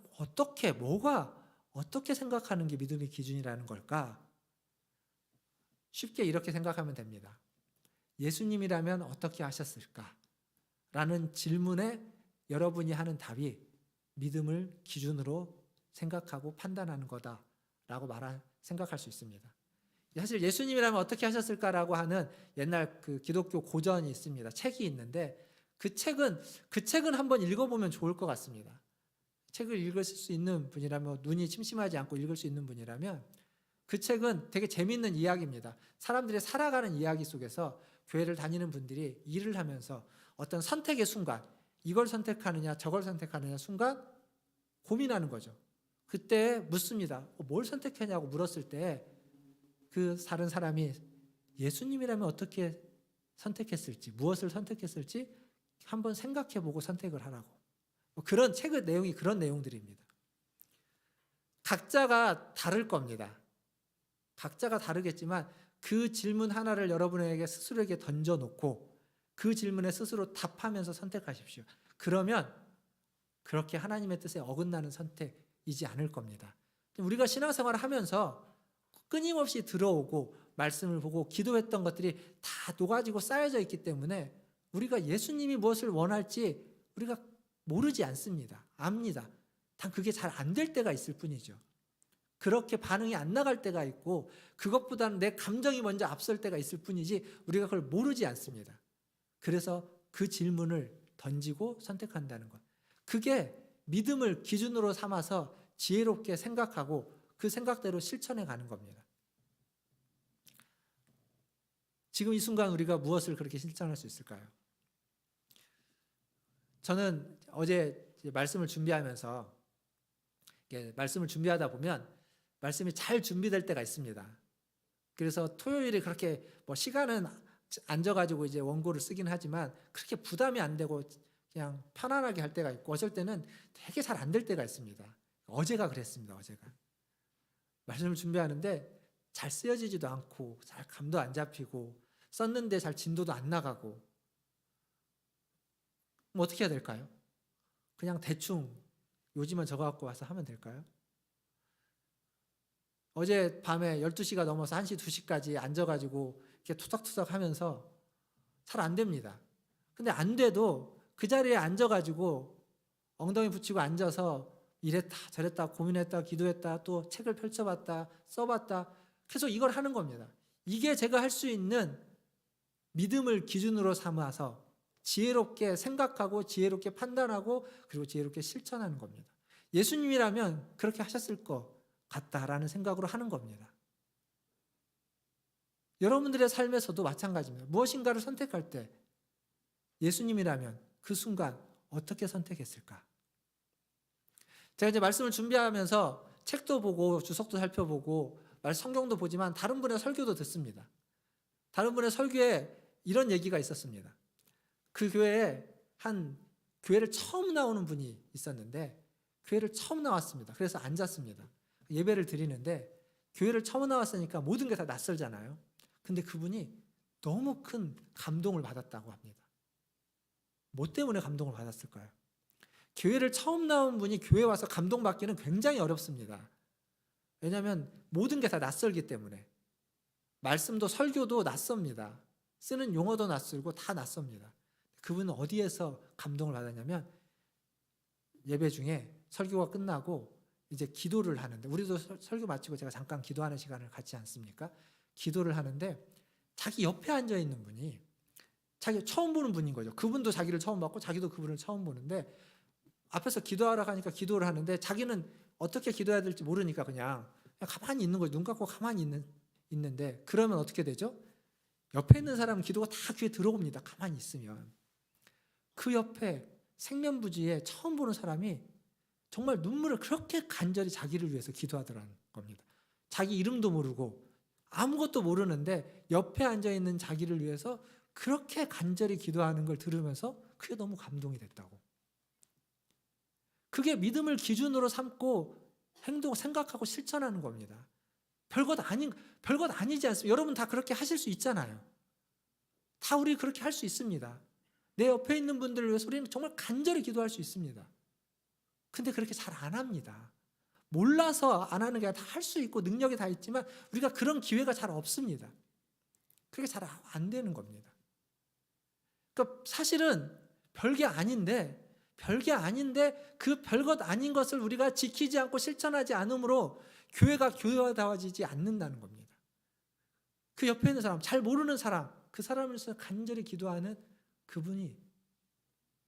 어떻게 생각하는 게 믿음이 기준이라는 걸까? 쉽게 이렇게 생각하면 됩니다. 예수님이라면 어떻게 하셨을까? 라는 질문에 여러분이 하는 답이 믿음을 기준으로 생각하고 판단하는 거다라고 생각할 수 있습니다. 사실 예수님이라면 어떻게 하셨을까라고 하는 옛날 그 기독교 고전이 있습니다. 책이 있는데 그 책은 한번 읽어보면 좋을 것 같습니다. 책을 읽을 수 있는 분이라면 눈이 침침하지 않고 읽을 수 있는 분이라면 그 책은 되게 재미있는 이야기입니다. 사람들이 살아가는 이야기 속에서 교회를 다니는 분들이 일을 하면서 어떤 선택의 순간 이걸 선택하느냐 저걸 선택하느냐 순간 고민하는 거죠. 그때 묻습니다. 뭘 선택하냐고 물었을 때 그 다른 사람이 예수님이라면 어떻게 선택했을지 무엇을 선택했을지 한번 생각해보고 선택을 하라고. 그런 책의 내용이 그런 내용들입니다. 각자가 다를 겁니다. 각자가 다르겠지만 그 질문 하나를 여러분에게 스스로에게 던져놓고 그 질문에 스스로 답하면서 선택하십시오. 그러면 그렇게 하나님의 뜻에 어긋나는 선택이지 않을 겁니다. 우리가 신앙생활을 하면서 끊임없이 들어오고 말씀을 보고 기도했던 것들이 다 녹아지고 쌓여져 있기 때문에 우리가 예수님이 무엇을 원할지 우리가 모르지 않습니다. 압니다. 단 그게 잘 안 될 때가 있을 뿐이죠. 그렇게 반응이 안 나갈 때가 있고 그것보다는 내 감정이 먼저 앞설 때가 있을 뿐이지 우리가 그걸 모르지 않습니다. 그래서 그 질문을 던지고 선택한다는 것. 그게 믿음을 기준으로 삼아서 지혜롭게 생각하고 그 생각대로 실천해 가는 겁니다. 지금 이 순간 우리가 무엇을 그렇게 실천할 수 있을까요? 저는 어제 말씀을 준비하면서 말씀을 준비하다 보면 말씀이 잘 준비될 때가 있습니다. 그래서 토요일에 그렇게 뭐 시간은 앉아가지고 이제 원고를 쓰긴 하지만 그렇게 부담이 안 되고 그냥 편안하게 할 때가 있고 어쩔 때는 되게 잘 안 될 때가 있습니다. 어제가 그랬습니다. 어제가 말씀을 준비하는데 잘 쓰여지지도 않고 잘 감도 안 잡히고 썼는데 잘 진도도 안 나가고 그럼 어떻게 해야 될까요? 그냥 대충 요지만 적어갖고 와서 하면 될까요? 어제 밤에 12시가 넘어서 1시, 2시까지 앉아가지고 이렇게 투닥투닥 하면서 잘 안 됩니다. 근데 안 돼도 그 자리에 앉아가지고 엉덩이 붙이고 앉아서 이랬다 저랬다 고민했다 기도했다 또 책을 펼쳐봤다 써봤다 계속 이걸 하는 겁니다. 이게 제가 할 수 있는 믿음을 기준으로 삼아서 지혜롭게 생각하고 지혜롭게 판단하고 그리고 지혜롭게 실천하는 겁니다. 예수님이라면 그렇게 하셨을 것 같다라는 생각으로 하는 겁니다. 여러분들의 삶에서도 마찬가지입니다. 무엇인가를 선택할 때 예수님이라면 그 순간 어떻게 선택했을까? 제가 이제 말씀을 준비하면서 책도 보고 주석도 살펴보고 성경도 보지만 다른 분의 설교도 듣습니다. 다른 분의 설교에 이런 얘기가 있었습니다. 그 교회에 교회를 처음 나오는 분이 있었는데 교회를 처음 나왔습니다. 그래서 앉았습니다. 예배를 드리는데 교회를 처음 나왔으니까 모든 게 다 낯설잖아요. 근데 그분이 너무 큰 감동을 받았다고 합니다. 뭐 때문에 감동을 받았을까요? 교회를 처음 나온 분이 교회에 와서 감동받기는 굉장히 어렵습니다. 왜냐하면 모든 게 다 낯설기 때문에 말씀도 설교도 낯섭니다. 쓰는 용어도 낯설고 다 낯섭니다. 그분은 어디에서 감동을 받았냐면 예배 중에 설교가 끝나고 이제 기도를 하는데 우리도 설교 마치고 제가 잠깐 기도하는 시간을 갖지 않습니까? 기도를 하는데 자기 옆에 앉아 있는 분이 자기 처음 보는 분인 거죠. 그분도 자기를 처음 봤고 자기도 그분을 처음 보는데 앞에서 기도하러 가니까 기도를 하는데 자기는 어떻게 기도해야 될지 모르니까 그냥 가만히 있는 거죠. 눈 감고 가만히 있는데 그러면 어떻게 되죠? 옆에 있는 사람은 기도가 다 귀에 들어옵니다. 가만히 있으면. 그 옆에 생면부지에 처음 보는 사람이 정말 눈물을 그렇게 간절히 자기를 위해서 기도하더라는 겁니다. 자기 이름도 모르고 아무것도 모르는데 옆에 앉아있는 자기를 위해서 그렇게 간절히 기도하는 걸 들으면서 그게 너무 감동이 됐다고. 그게 믿음을 기준으로 삼고 생각하고 실천하는 겁니다. 별것 아니지 않습니까? 여러분 다 그렇게 하실 수 있잖아요. 다 우리 그렇게 할 수 있습니다. 내 옆에 있는 분들을 위해서 우리는 정말 간절히 기도할 수 있습니다. 근데 그렇게 잘 안 합니다. 몰라서 안 하는 게 아니라 다 할 수 있고 능력이 다 있지만 우리가 그런 기회가 잘 없습니다. 그게 잘 안 되는 겁니다. 그러니까 사실은 별게 아닌데 그 별것 아닌 것을 우리가 지키지 않고 실천하지 않으므로 교회가 교회화되어지지 않는다는 겁니다. 그 옆에 있는 사람, 잘 모르는 사람, 그 사람을 위해서 간절히 기도하는 그분이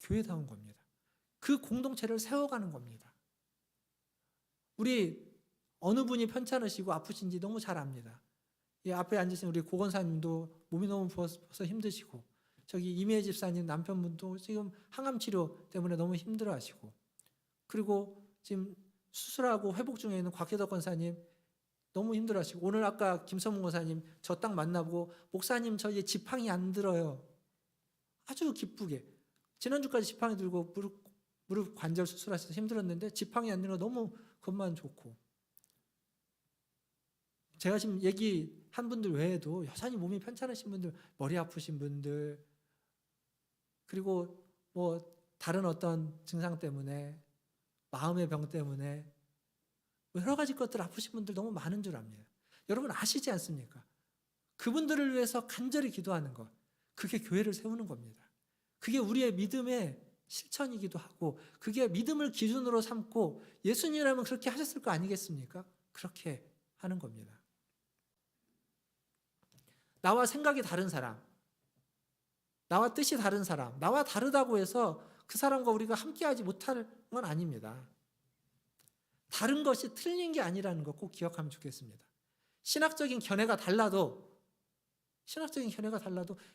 교회다운 겁니다. 그 공동체를 세워가는 겁니다. 우리 어느 분이 편찮으시고 아프신지 너무 잘 압니다. 이 앞에 앉으신 우리 고건사님도 몸이 너무 부어서 힘드시고 저기 이미애 집사님 남편분도 지금 항암 치료 때문에 너무 힘들어하시고 그리고 지금 수술하고 회복 중에 있는 곽혜덕 권사님 너무 힘들어하시고 오늘 아까 김성문 권사님 저 딱 만나보고 목사님 저 이제 지팡이 안 들어요. 아주 기쁘게 지난주까지 지팡이 들고 무릎 관절 수술하셔서 힘들었는데 지팡이 안 드는 거 너무 그것만 좋고 제가 지금 얘기한 분들 외에도 여전히 몸이 편찮으신 분들 머리 아프신 분들 그리고 뭐 다른 어떤 증상 때문에 마음의 병 때문에 여러 가지 것들 아프신 분들 너무 많은 줄 압니다. 여러분 아시지 않습니까? 그분들을 위해서 간절히 기도하는 것 그게 교회를 세우는 겁니다. 그게 우리의 믿음의 실천이기도 하고 그게 믿음을 기준으로 삼고 예수님이라면 그렇게 하셨을 거 아니겠습니까? 그렇게 하는 겁니다. 나와 생각이 다른 사람, 나와 뜻이 다른 사람, 나와 다르다고 해서 그 사람과 우리가 함께하지 못할 건 아닙니다. 다른 것이 틀린 게 아니라는 거 꼭 기억하면 좋겠습니다. 신학적인 견해가 달라도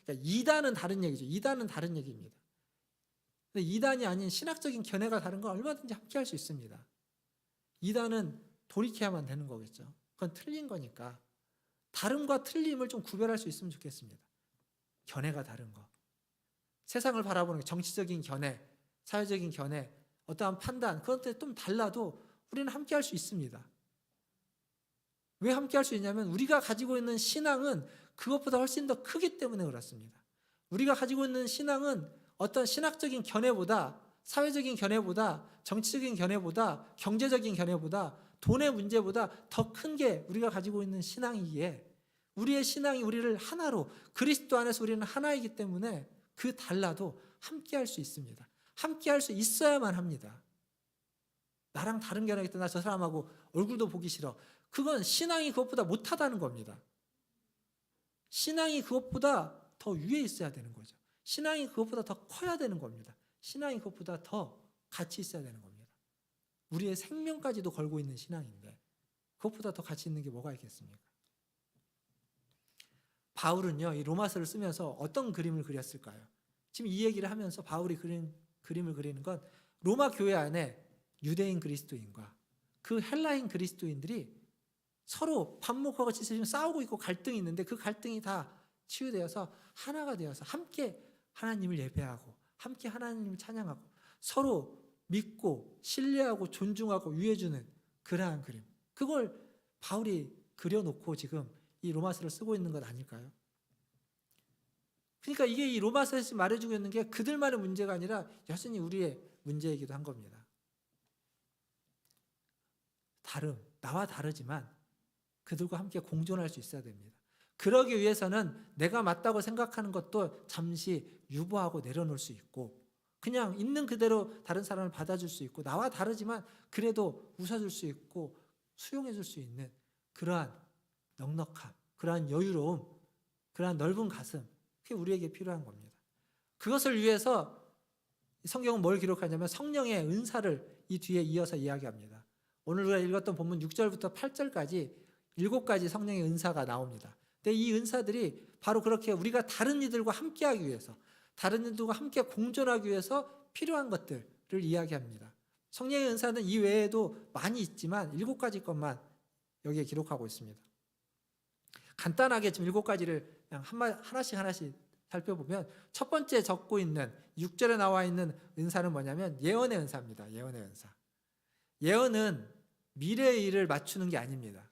그러니까 이단은 다른 얘기죠. 이단은 다른 얘기입니다. 근데 이단이 아닌 신학적인 견해가 다른 건 얼마든지 함께할 수 있습니다. 이단은 돌이켜야만 되는 거겠죠. 그건 틀린 거니까 다름과 틀림을 좀 구별할 수 있으면 좋겠습니다. 견해가 다른 거. 세상을 바라보는 정치적인 견해, 사회적인 견해, 어떠한 판단 그런 때 좀 달라도 우리는 함께 할 수 있습니다. 왜 함께 할 수 있냐면 우리가 가지고 있는 신앙은 그것보다 훨씬 더 크기 때문에 그렇습니다. 우리가 가지고 있는 신앙은 어떤 신학적인 견해보다, 사회적인 견해보다, 정치적인 견해보다, 경제적인 견해보다, 돈의 문제보다 더 큰 게 우리가 가지고 있는 신앙이기에 우리의 신앙이 우리를 하나로, 그리스도 안에서 우리는 하나이기 때문에 그 달라도 함께 할 수 있습니다. 함께 할 수 있어야만 합니다. 나랑 다른 견해가 있다, 나 저 사람하고 얼굴도 보기 싫어. 그건 신앙이 그것보다 못하다는 겁니다. 신앙이 그것보다 더 위에 있어야 되는 거죠. 신앙이 그것보다 더 커야 되는 겁니다. 신앙이 그것보다 더 가치 있어야 되는 겁니다. 우리의 생명까지도 걸고 있는 신앙인데 그것보다 더 가치 있는 게 뭐가 있겠습니까? 바울은요, 이 로마서를 쓰면서 어떤 그림을 그렸을까요? 지금 이 얘기를 하면서 바울이 그림을 그리는 건 로마 교회 안에 유대인 그리스도인과 그 헬라인 그리스도인들이 서로 반목하고 지금 싸우고 있고 갈등이 있는데 그 갈등이 다 치유되어서 하나가 되어서 함께 하나님을 예배하고 함께 하나님을 찬양하고 서로 믿고 신뢰하고 존중하고 위해주는 그러한 그림, 그걸 바울이 그려놓고 지금 이 로마서를 쓰고 있는 것 아닐까요? 그러니까 이게 이 로마서에서 말해주고 있는 게 그들만의 문제가 아니라 여전히 우리의 문제이기도 한 겁니다. 나와 다르지만 그들과 함께 공존할 수 있어야 됩니다. 그러기 위해서는 내가 맞다고 생각하는 것도 잠시 유보하고 내려놓을 수 있고 그냥 있는 그대로 다른 사람을 받아줄 수 있고 나와 다르지만 그래도 웃어줄 수 있고 수용해줄 수 있는 그러한 넉넉함, 그러한 여유로움, 그러한 넓은 가슴, 그게 우리에게 필요한 겁니다. 그것을 위해서 성경은 뭘 기록하냐면 성령의 은사를 이 뒤에 이어서 이야기합니다. 오늘 우리가 읽었던 본문 6절부터 8절까지 7가지 성령의 은사가 나옵니다. 근데 이 은사들이 바로 그렇게 우리가 다른 이들과 함께하기 위해서, 다른 이들과 함께 공존하기 위해서 필요한 것들을 이야기합니다. 성령의 은사는 이 외에도 많이 있지만 7가지 것만 여기에 기록하고 있습니다. 간단하게 지금 7가지를 그냥 하나씩 살펴보면 첫 번째 적고 있는 6절에 나와 있는 은사는 뭐냐면 예언의 은사입니다. 예언의 은사. 예언은 미래의 일을 맞추는 게 아닙니다.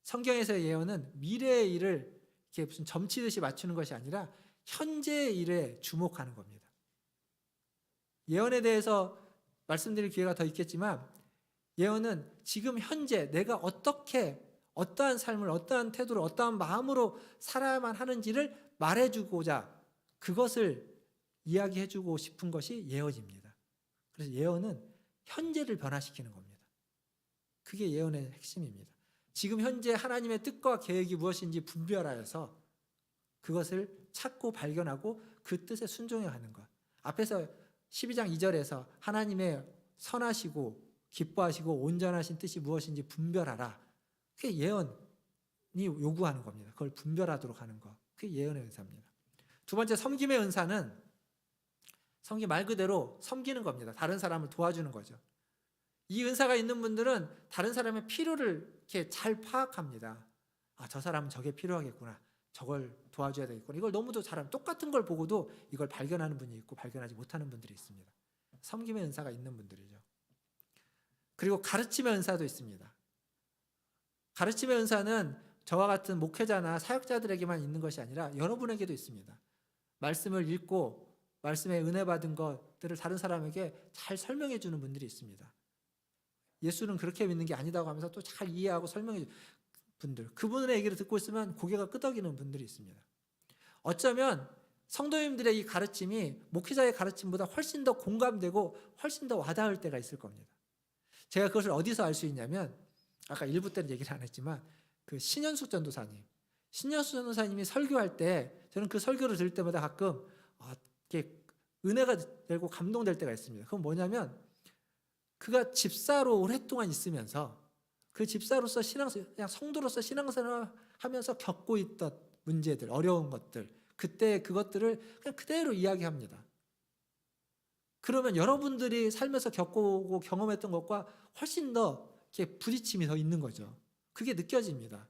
성경에서의 예언은 미래의 일을 이렇게 무슨 점치듯이 맞추는 것이 아니라 현재의 일에 주목하는 겁니다. 예언에 대해서 말씀드릴 기회가 더 있겠지만 예언은 지금 현재 내가 어떻게 어떠한 삶을 어떠한 태도로 어떠한 마음으로 살아야만 하는지를 말해주고자 그것을 이야기해주고 싶은 것이 예언입니다. 그래서 예언은 현재를 변화시키는 겁니다. 그게 예언의 핵심입니다. 지금 현재 하나님의 뜻과 계획이 무엇인지 분별하여서 그것을 찾고 발견하고 그 뜻에 순종해가는 것. 앞에서 12장 2절에서 하나님의 선하시고 기뻐하시고 온전하신 뜻이 무엇인지 분별하라. 그게 예언이 요구하는 겁니다. 그걸 분별하도록 하는 것. 그게 예언의 은사입니다. 두 번째 섬김의 은사는 섬김 말 그대로 섬기는 겁니다. 다른 사람을 도와주는 거죠. 이 은사가 있는 분들은 다른 사람의 필요를 이렇게 잘 파악합니다. 아, 저 사람은 저게 필요하겠구나. 저걸 도와줘야 되겠구나. 이걸 너무도 잘하면 똑같은 걸 보고도 이걸 발견하는 분이 있고 발견하지 못하는 분들이 있습니다. 섬김의 은사가 있는 분들이죠. 그리고 가르침의 은사도 있습니다. 가르침의 은사는 저와 같은 목회자나 사역자들에게만 있는 것이 아니라 여러분에게도 있습니다. 말씀을 읽고 말씀에 은혜 받은 것들을 다른 사람에게 잘 설명해 주는 분들이 있습니다. 예수는 그렇게 믿는 게 아니다고 하면서 또 잘 이해하고 설명해 주는 분들, 그분의 얘기를 듣고 있으면 고개가 끄덕이는 분들이 있습니다. 어쩌면 성도님들의 이 가르침이 목회자의 가르침보다 훨씬 더 공감되고 훨씬 더 와닿을 때가 있을 겁니다. 제가 그것을 어디서 알 수 있냐면 아까 1부 때는 얘기를 안 했지만 그 신현숙 전도사님이 설교할 때 저는 그 설교를 들을 때마다 가끔 이렇게 은혜가 되고 감동될 때가 있습니다. 그건 뭐냐면 그가 집사로 오랫동안 있으면서 그 집사로서 그냥 성도로서 신앙생활을 하면서 겪고 있던 문제들, 어려운 것들, 그때 그것들을 그냥 그대로 이야기합니다. 그러면 여러분들이 살면서 겪고 경험했던 것과 훨씬 더 이렇게 부딪힘이 더 있는 거죠. 그게 느껴집니다.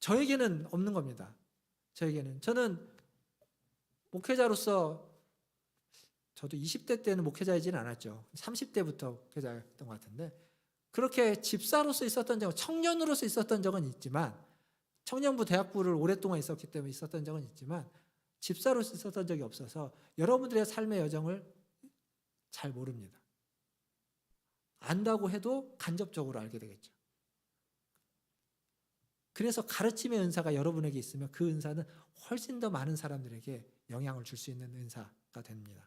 저에게는 없는 겁니다. 저는 목회자로서 저도 20대 때는 목회자이지는 않았죠. 30대부터 목회자였던 것 같은데 그렇게 집사로서 있었던 적, 청년으로서 있었던 적은 있지만 청년부 대학부를 오랫동안 있었기 때문에 있었던 적은 있지만 집사로서 있었던 적이 없어서 여러분들의 삶의 여정을 잘 모릅니다. 안다고 해도 간접적으로 알게 되겠죠. 그래서 가르침의 은사가 여러분에게 있으면 그 은사는 훨씬 더 많은 사람들에게 영향을 줄 수 있는 은사가 됩니다.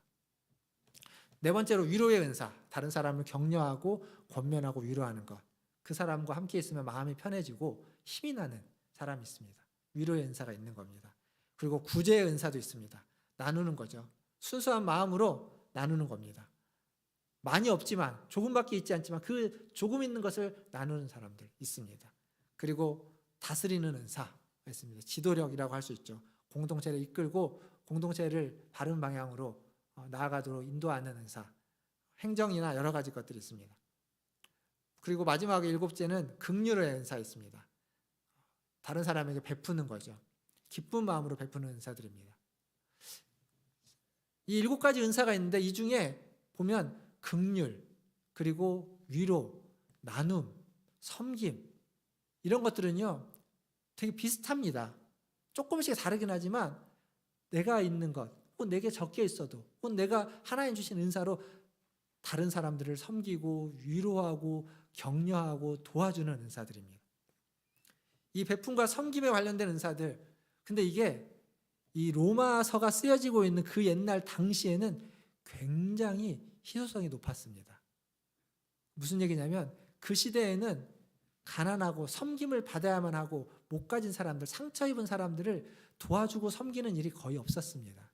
네 번째로 위로의 은사, 다른 사람을 격려하고 권면하고 위로하는 것. 그 사람과 함께 있으면 마음이 편해지고 힘이 나는 사람이 있습니다. 위로의 은사가 있는 겁니다. 그리고 구제의 은사도 있습니다. 나누는 거죠. 순수한 마음으로 나누는 겁니다. 많이 없지만 조금밖에 있지 않지만 그 조금 있는 것을 나누는 사람들 있습니다. 그리고 다스리는 은사가 있습니다. 지도력이라고 할 수 있죠. 공동체를 이끌고 공동체를 바른 방향으로 나아가도록 인도하는 은사, 행정이나 여러 가지 것들이 있습니다. 그리고 마지막에 일곱째는 긍휼의 은사 있습니다. 다른 사람에게 베푸는 거죠. 기쁜 마음으로 베푸는 은사들입니다. 이 7가지 은사가 있는데 이 중에 보면 긍휼, 그리고 위로, 나눔, 섬김 이런 것들은요 되게 비슷합니다. 조금씩 다르긴 하지만 내가 있는 것, 혹은 내게 적게 있어도, 혹은 내가 하나님 주신 은사로 다른 사람들을 섬기고 위로하고 격려하고 도와주는 은사들입니다. 이 베품과 섬김에 관련된 은사들, 근데 이게 이 로마서가 쓰여지고 있는 그 옛날 당시에는 굉장히 희소성이 높았습니다. 무슨 얘기냐면 그 시대에는 가난하고 섬김을 받아야만 하고 못 가진 사람들, 상처 입은 사람들을 도와주고 섬기는 일이 거의 없었습니다.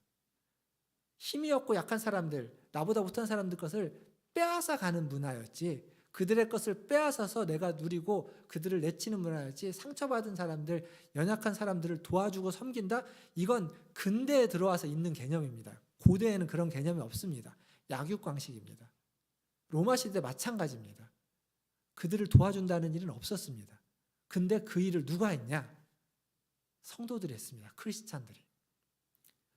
힘이 없고 약한 사람들, 나보다 못한 사람들 것을 빼앗아 가는 문화였지, 그들의 것을 빼앗아서 내가 누리고 그들을 내치는 문화였지, 상처받은 사람들, 연약한 사람들을 도와주고 섬긴다? 이건 근대에 들어와서 있는 개념입니다. 고대에는 그런 개념이 없습니다. 약육강식입니다. 로마 시대 마찬가지입니다. 그들을 도와준다는 일은 없었습니다. 근데 그 일을 누가 했냐? 성도들이 했습니다. 크리스찬들이.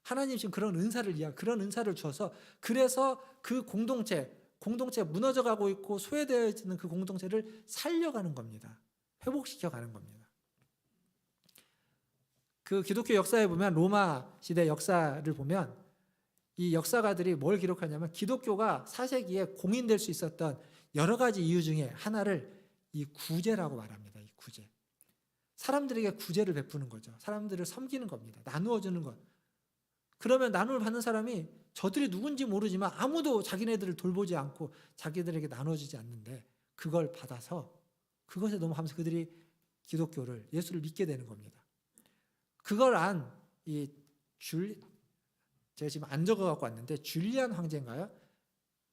하나님 지금 그런 은사를 주어서, 그래서 그 공동체가 무너져가고 있고 소외되어 있는 그 공동체를 살려가는 겁니다. 회복시켜가는 겁니다. 그 기독교 역사에 보면, 로마 시대 역사를 보면 이 역사가들이 뭘 기록하냐면 기독교가 4세기에 공인될 수 있었던 여러 가지 이유 중에 하나를 이 구제라고 말합니다. 이 구제. 사람들에게 구제를 베푸는 거죠. 사람들을 섬기는 겁니다. 나누어 주는 것. 그러면 나눔을 받는 사람이 저들이 누군지 모르지만 아무도 자기네들을 돌보지 않고 자기들에게 나눠주지 않는데 그걸 받아서 그것에 너무 하면서 그들이 기독교를, 예수를 믿게 되는 겁니다. 그걸 안 제가 지금 안 적어갖고 왔는데 줄리안 황제인가요?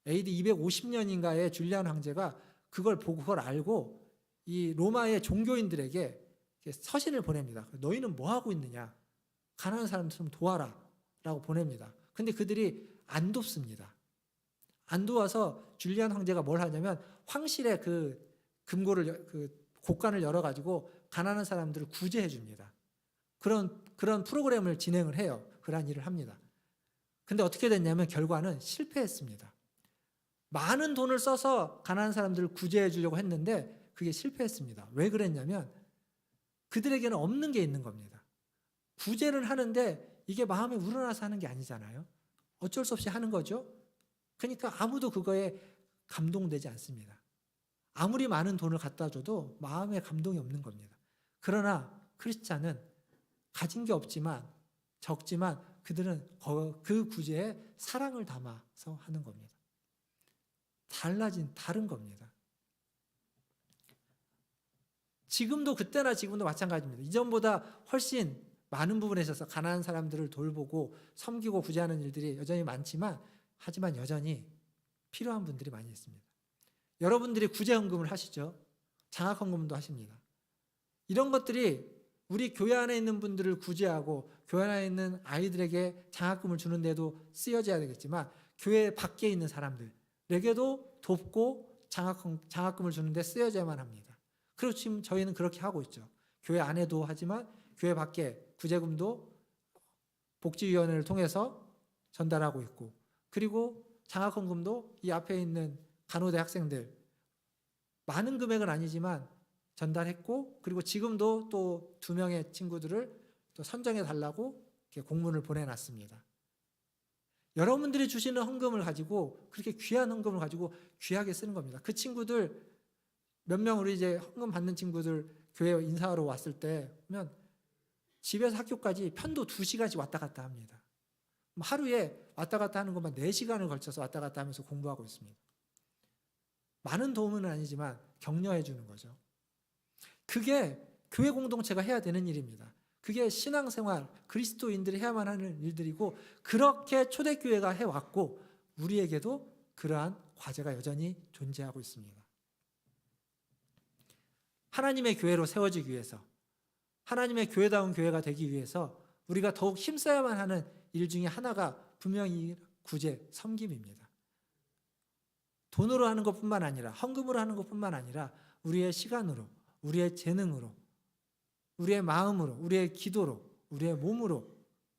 AD 250년인가에 줄리안 황제가 그걸 보고 그걸 알고 이 로마의 종교인들에게 서신을 보냅니다. 너희는 뭐 하고 있느냐? 가난한 사람들 좀 도와라 라고 보냅니다. 근데 그들이 안 돕습니다. 안 도와서 줄리안 황제가 뭘 하냐면 황실의 그 금고를, 그 곡간을 열어가지고 가난한 사람들을 구제해 줍니다. 그런 프로그램을 진행을 해요. 그런 일을 합니다. 근데 어떻게 됐냐면 결과는 실패했습니다. 많은 돈을 써서 가난한 사람들을 구제해 주려고 했는데 그게 실패했습니다. 왜 그랬냐면 그들에게는 없는 게 있는 겁니다. 구제를 하는데 이게 마음에 우러나서 하는 게 아니잖아요. 어쩔 수 없이 하는 거죠. 그러니까 아무도 그거에 감동되지 않습니다. 아무리 많은 돈을 갖다 줘도 마음에 감동이 없는 겁니다. 그러나 크리스찬은 가진 게 없지만, 적지만 그들은 그 구제에 사랑을 담아서 하는 겁니다. 다른 겁니다. 지금도, 그때나 지금도 마찬가지입니다. 이전보다 훨씬 많은 부분에 있어서 가난한 사람들을 돌보고 섬기고 구제하는 일들이 여전히 많지만, 하지만 여전히 필요한 분들이 많이 있습니다. 여러분들이 구제헌금을 하시죠. 장학헌금도 하십니다. 이런 것들이 우리 교회 안에 있는 분들을 구제하고 교회 안에 있는 아이들에게 장학금을 주는 데도 쓰여져야 되겠지만 교회 밖에 있는 사람들에게도 돕고 장학금을 주는 데 쓰여져야만 합니다. 그리고 지금 저희는 그렇게 하고 있죠. 교회 안에도 하지만 교회 밖에 구제금도 복지위원회를 통해서 전달하고 있고, 그리고 장학헌금도 이 앞에 있는 간호대 학생들 많은 금액은 아니지만 전달했고, 그리고 지금도 또 2명의 친구들을 또 선정해 달라고 이렇게 공문을 보내놨습니다. 여러분들이 주시는 헌금을 가지고, 그렇게 귀한 헌금을 가지고 귀하게 쓰는 겁니다. 그 친구들 몇 명, 우리 이제 헌금 받는 친구들 교회 인사하러 왔을 때 보면 집에서 학교까지 편도 2시간씩 왔다 갔다 합니다. 하루에 왔다 갔다 하는 것만 4시간을 걸쳐서 왔다 갔다 하면서 공부하고 있습니다. 많은 도움은 아니지만 격려해 주는 거죠. 그게 교회 공동체가 해야 되는 일입니다. 그게 신앙생활, 그리스도인들이 해야만 하는 일들이고, 그렇게 초대교회가 해왔고 우리에게도 그러한 과제가 여전히 존재하고 있습니다. 하나님의 교회로 세워지기 위해서, 하나님의 교회다운 교회가 되기 위해서 우리가 더욱 힘써야만 하는 일 중에 하나가 분명히 구제, 섬김입니다. 돈으로 하는 것뿐만 아니라, 헌금으로 하는 것뿐만 아니라 우리의 시간으로, 우리의 재능으로, 우리의 마음으로, 우리의 기도로, 우리의 몸으로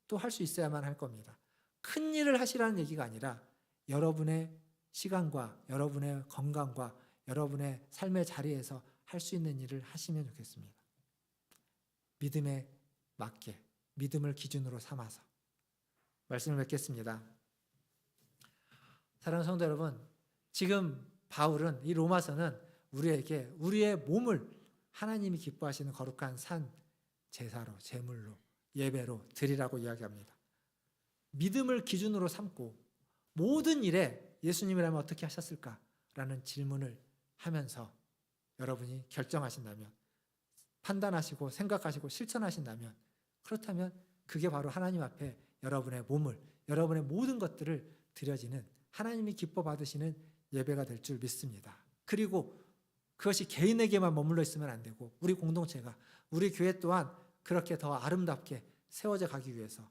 또 할 수 있어야만 할 겁니다. 큰 일을 하시라는 얘기가 아니라 여러분의 시간과 여러분의 건강과 여러분의 삶의 자리에서 할 수 있는 일을 하시면 좋겠습니다. 믿음에 맞게, 믿음을 기준으로 삼아서 말씀을 맺겠습니다. 사랑하는 성도 여러분, 지금 바울은, 이 로마서는 우리에게 우리의 몸을 하나님이 기뻐하시는 거룩한 산 제사로, 제물로, 예배로 드리라고 이야기합니다. 믿음을 기준으로 삼고 모든 일에 예수님이라면 어떻게 하셨을까라는 질문을 하면서 여러분이 결정하신다면, 판단하시고 생각하시고 실천하신다면, 그렇다면 그게 바로 하나님 앞에 여러분의 몸을, 여러분의 모든 것들을 드려지는, 하나님이 기뻐 받으시는 예배가 될 줄 믿습니다. 그리고 그것이 개인에게만 머물러 있으면 안 되고, 우리 공동체가, 우리 교회 또한 그렇게 더 아름답게 세워져 가기 위해서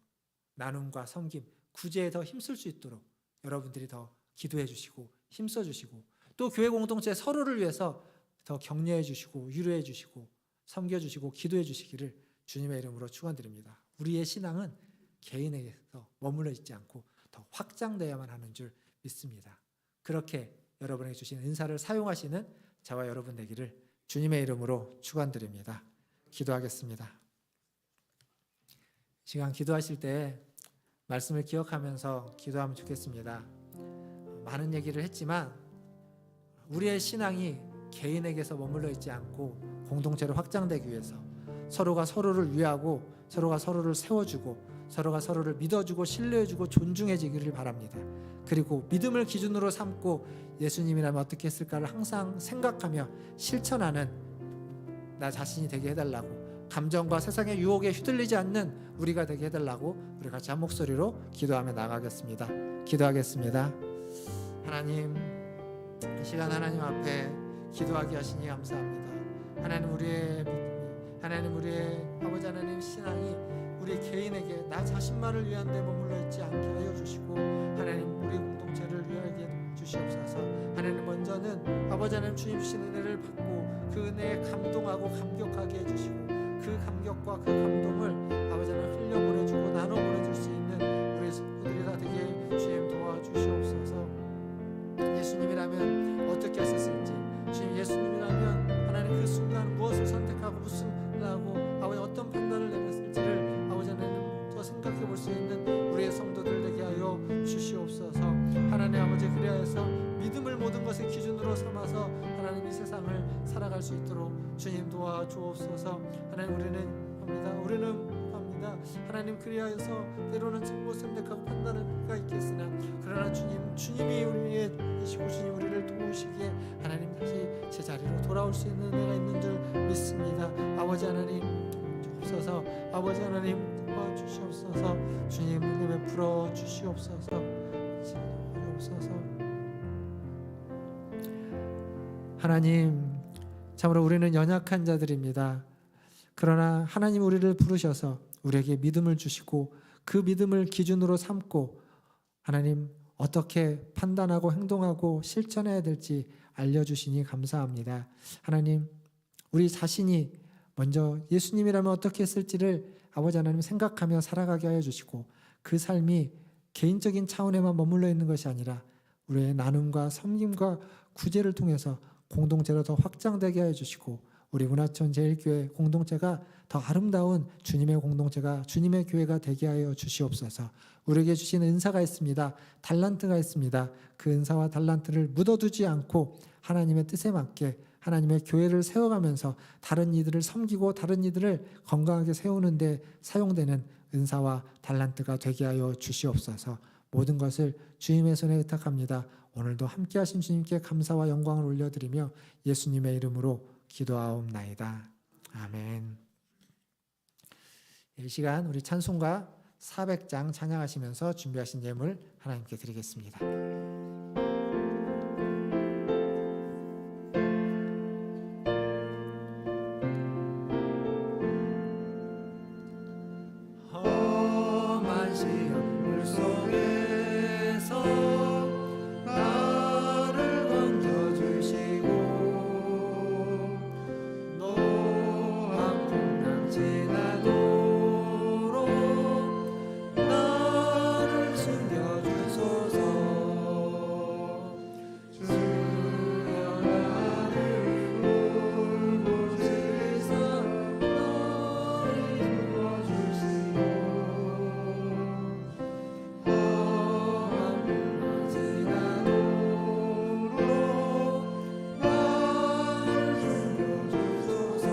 나눔과 섬김, 구제에 더 힘쓸 수 있도록 여러분들이 더 기도해 주시고 힘써 주시고, 또 교회 공동체 서로를 위해서 더 격려해 주시고 위로해 주시고 섬겨 주시고 기도해 주시기를 주님의 이름으로 축원드립니다. 우리의 신앙은 개인에게서 머물러 있지 않고 더 확장되어야만 하는 줄 믿습니다. 그렇게 여러분에게 주신 은사를 사용하시는 저와 여러분 되기를 주님의 이름으로 축원드립니다. 기도하겠습니다. 시간 기도하실 때 말씀을 기억하면서 기도하면 좋겠습니다. 많은 얘기를 했지만 우리의 신앙이 개인에게서 머물러 있지 않고 공동체로 확장되기 위해서 서로가 서로를 위하고 서로가 서로를 세워주고 서로가 서로를 믿어주고 신뢰해주고 존중해지기를 바랍니다. 그리고 믿음을 기준으로 삼고 예수님이라면 어떻게 했을까를 항상 생각하며 실천하는 나 자신이 되게 해달라고, 감정과 세상의 유혹에 휘둘리지 않는 우리가 되게 해달라고 우리 같이 한 목소리로 기도하며 나가겠습니다. 기도하겠습니다. 하나님, 이 시간 하나님 앞에 기도하게 하시니 감사합니다. 하나님, 우리의 믿음이, 하나님 우리의 아버지 하나님 신앙이 우리 개인에게 나 자신만을 위한 데 머물러 있지 않게 하여 주시고, 하나님 우리 공동체를 위하게 주시옵소서. 하나님, 먼저는 아버지 하나님 주님 주신 은혜를 받고 그 은혜에 감동하고 감격하게 해주시고, 그 감격과 그 감동을 아버지 하나님 흘려보내주고 나눠 보내줄 수 있는 우리 식구들이 다 되게 주님 도와주시옵소서. 예수님이라면 어떻게 하셨을지, 주님 예수님이라면 하나님 그 순간 무엇을 선택하고 무슨 하고 아버지 어떤 판단을 내렸을지를 아버지 하나님 더 생각해 볼 수 있는 우리의 성도들 되게 하여 주시옵소서. 하나님 아버지, 그리하여서 믿음을 모든 것의 기준으로 삼아서 하나님 이 세상을 살아갈 수 있도록 주님 도와주옵소서. 하나님, 우리는 하나님, 그리하여서 때로는 잘못 선택하고 판단하는 가 있겠으나 그러나 주님이 우리에 계시고 주님 우리를 도우시기에 하나님 다시 제자리로 돌아올 수 있는 은혜가 있는 줄 믿습니다. 아버지 하나님 주옵소서. 아버지 하나님 도와주시옵소서. 주님 은혜 베풀어 주시옵소서. 하나님, 참으로 우리는 연약한 자들입니다. 그러나 하나님 우리를 부르셔서 우리에게 믿음을 주시고 그 믿음을 기준으로 삼고 하나님 어떻게 판단하고 행동하고 실천해야 될지 알려주시니 감사합니다. 하나님, 우리 자신이 먼저 예수님이라면 어떻게 했을지를 아버지 하나님 생각하며 살아가게 하여 주시고 그 삶이 개인적인 차원에만 머물러 있는 것이 아니라 우리의 나눔과 섬김과 구제를 통해서 공동체로 더 확장되게 해주시고 우리 문화촌 제1교회 공동체가 더 아름다운 주님의 공동체가 주님의 교회가 되게 하여 주시옵소서. 우리에게 주신 은사가 있습니다. 달란트가 있습니다. 그 은사와 달란트를 묻어두지 않고 하나님의 뜻에 맞게 하나님의 교회를 세워가면서 다른 이들을 섬기고 다른 이들을 건강하게 세우는 데 사용되는 은사와 달란트가 되게 하여 주시옵소서. 모든 것을 주님의 손에 의탁합니다. 오늘도 함께 하신 주님께 감사와 영광을 올려드리며 예수님의 이름으로 기도하옵나이다. 아멘. 이 시간 우리 찬송가 400장 찬양하시면서 준비하신 예물 하나님께 드리겠습니다. 험한 시험 물속에서 나를 건져주시고 노한 풍랑 지나도록 나를 숨겨주소서. 주여 나를 돌보시사 너를 도와주시고 험한 풍랑 지나도록 나를 숨겨주소서.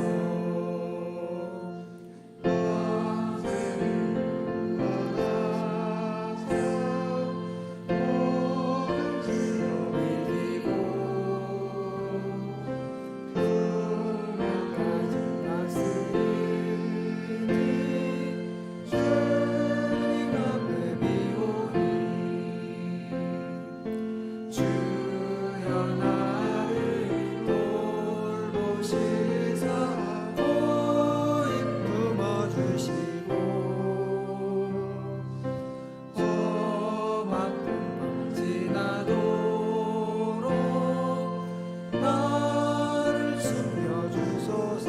주여 나를 돌보시사 고이 품어주시고 험한 풍랑 지나도록 나를 숨겨주소서.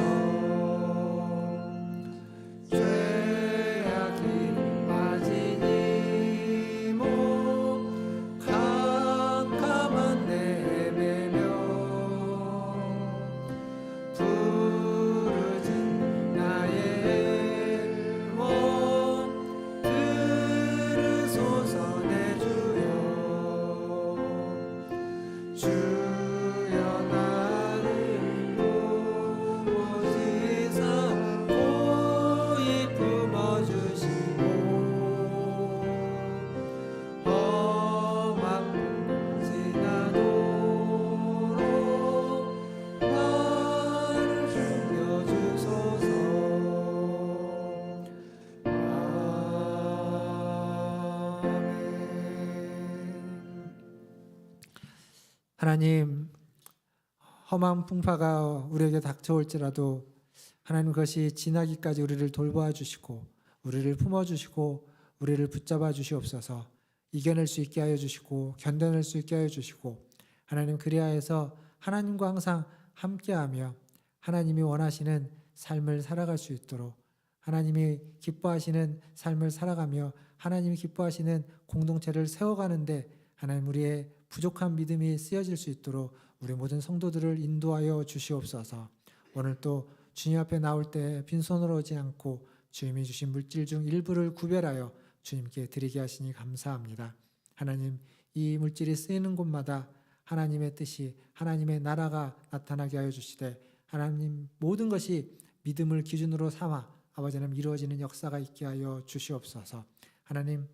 죄악이 빠진 이몸 캄캄한 내 헤매며 부르짖는 나의 영혼 들으소서 내 주여. 주여 나를 돌보시사 고이 품어주시고 험한 풍랑 지나도록 나를 숨겨주소서. 아멘. 하나님, 험한 풍파가 우리에게 닥쳐올지라도 하나님 그것이 지나기까지 우리를 돌보아 주시고 우리를 품어주시고 우리를 붙잡아 주시옵소서. 이겨낼 수 있게 하여 주시고 견뎌낼 수 있게 하여 주시고 하나님 그리하여서 하나님과 항상 함께하며 하나님이 원하시는 삶을 살아갈 수 있도록 하나님이 기뻐하시는 삶을 살아가며 하나님이 기뻐하시는 공동체를 세워가는데 하나님 우리의 부족한 믿음이 쓰여질 수 있도록 우리 모든 성도들을 인도하여 주시옵소서. 오늘 또 주님 앞에 나올 때 빈손으로 오지 않고 주님이 주신 물질 중 일부를 구별하여 주님께 드리게 하시니 감사합니다. 하나님 이 물질이 쓰이는 곳마다 하나님의 뜻이 하나님의 나라가 나타나게 하여 주시되 하나님 모든 것이 믿음을 기준으로 삼아 아버지 하나님 이루어지는 역사가 있게 하여 주시옵소서. 하나님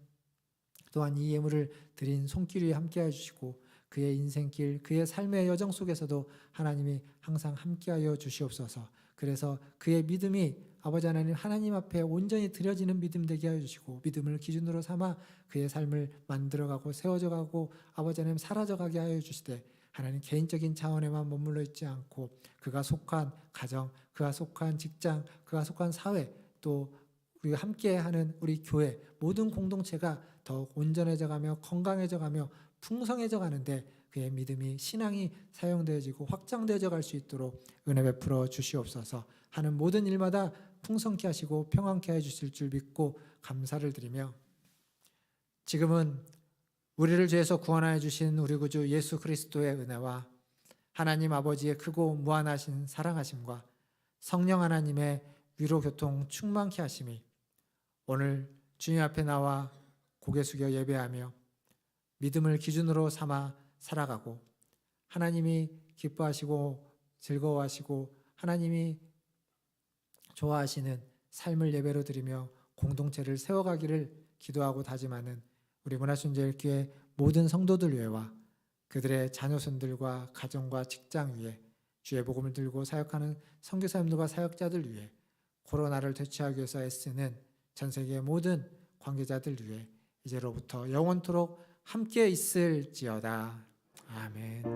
또한 이 예물을 드린 손길이 함께 해주시고 그의 인생길 그의 삶의 여정 속에서도 하나님이 항상 함께 하여 주시옵소서. 그래서 그의 믿음이 아버지 하나님 앞에 온전히 드려지는 믿음 되게 하여 주시고 믿음을 기준으로 삼아 그의 삶을 만들어가고 세워져가고 아버지 하나님 사라져가게 하여 주시되 하나님 개인적인 차원에만 머물러 있지 않고 그가 속한 가정, 그가 속한 직장, 그가 속한 사회 또 우리가 함께하는 우리 교회 모든 공동체가 더욱 온전해져가며 건강해져가며 풍성해져가는데 그의 믿음이 신앙이 사용되어지고 확장되어져 갈 수 있도록 은혜 베풀어 주시옵소서. 하는 모든 일마다 풍성케 하시고 평안케 해주실 줄 믿고 감사를 드리며 지금은 우리를 죄에서 구원하여 주신 우리 구주 예수 그리스도의 은혜와 하나님 아버지의 크고 무한하신 사랑하심과 성령 하나님의 위로 교통 충만케 하심이 오늘 주님 앞에 나와 고개 숙여 예배하며 믿음을 기준으로 삼아 살아가고 하나님이 기뻐하시고 즐거워하시고 하나님이 좋아하시는 삶을 예배로 드리며 공동체를 세워가기를 기도하고 다짐하는 우리 문화순례교회 모든 성도들 위해와 그들의 자녀손들과 가정과 직장 위에 주의 복음을 들고 사역하는 선교사님들과 사역자들 위해 코로나를 퇴치하기 위해서 애쓰는 전 세계의 모든 관계자들 위해 이제로부터 영원토록 함께 있을지어다. 아멘.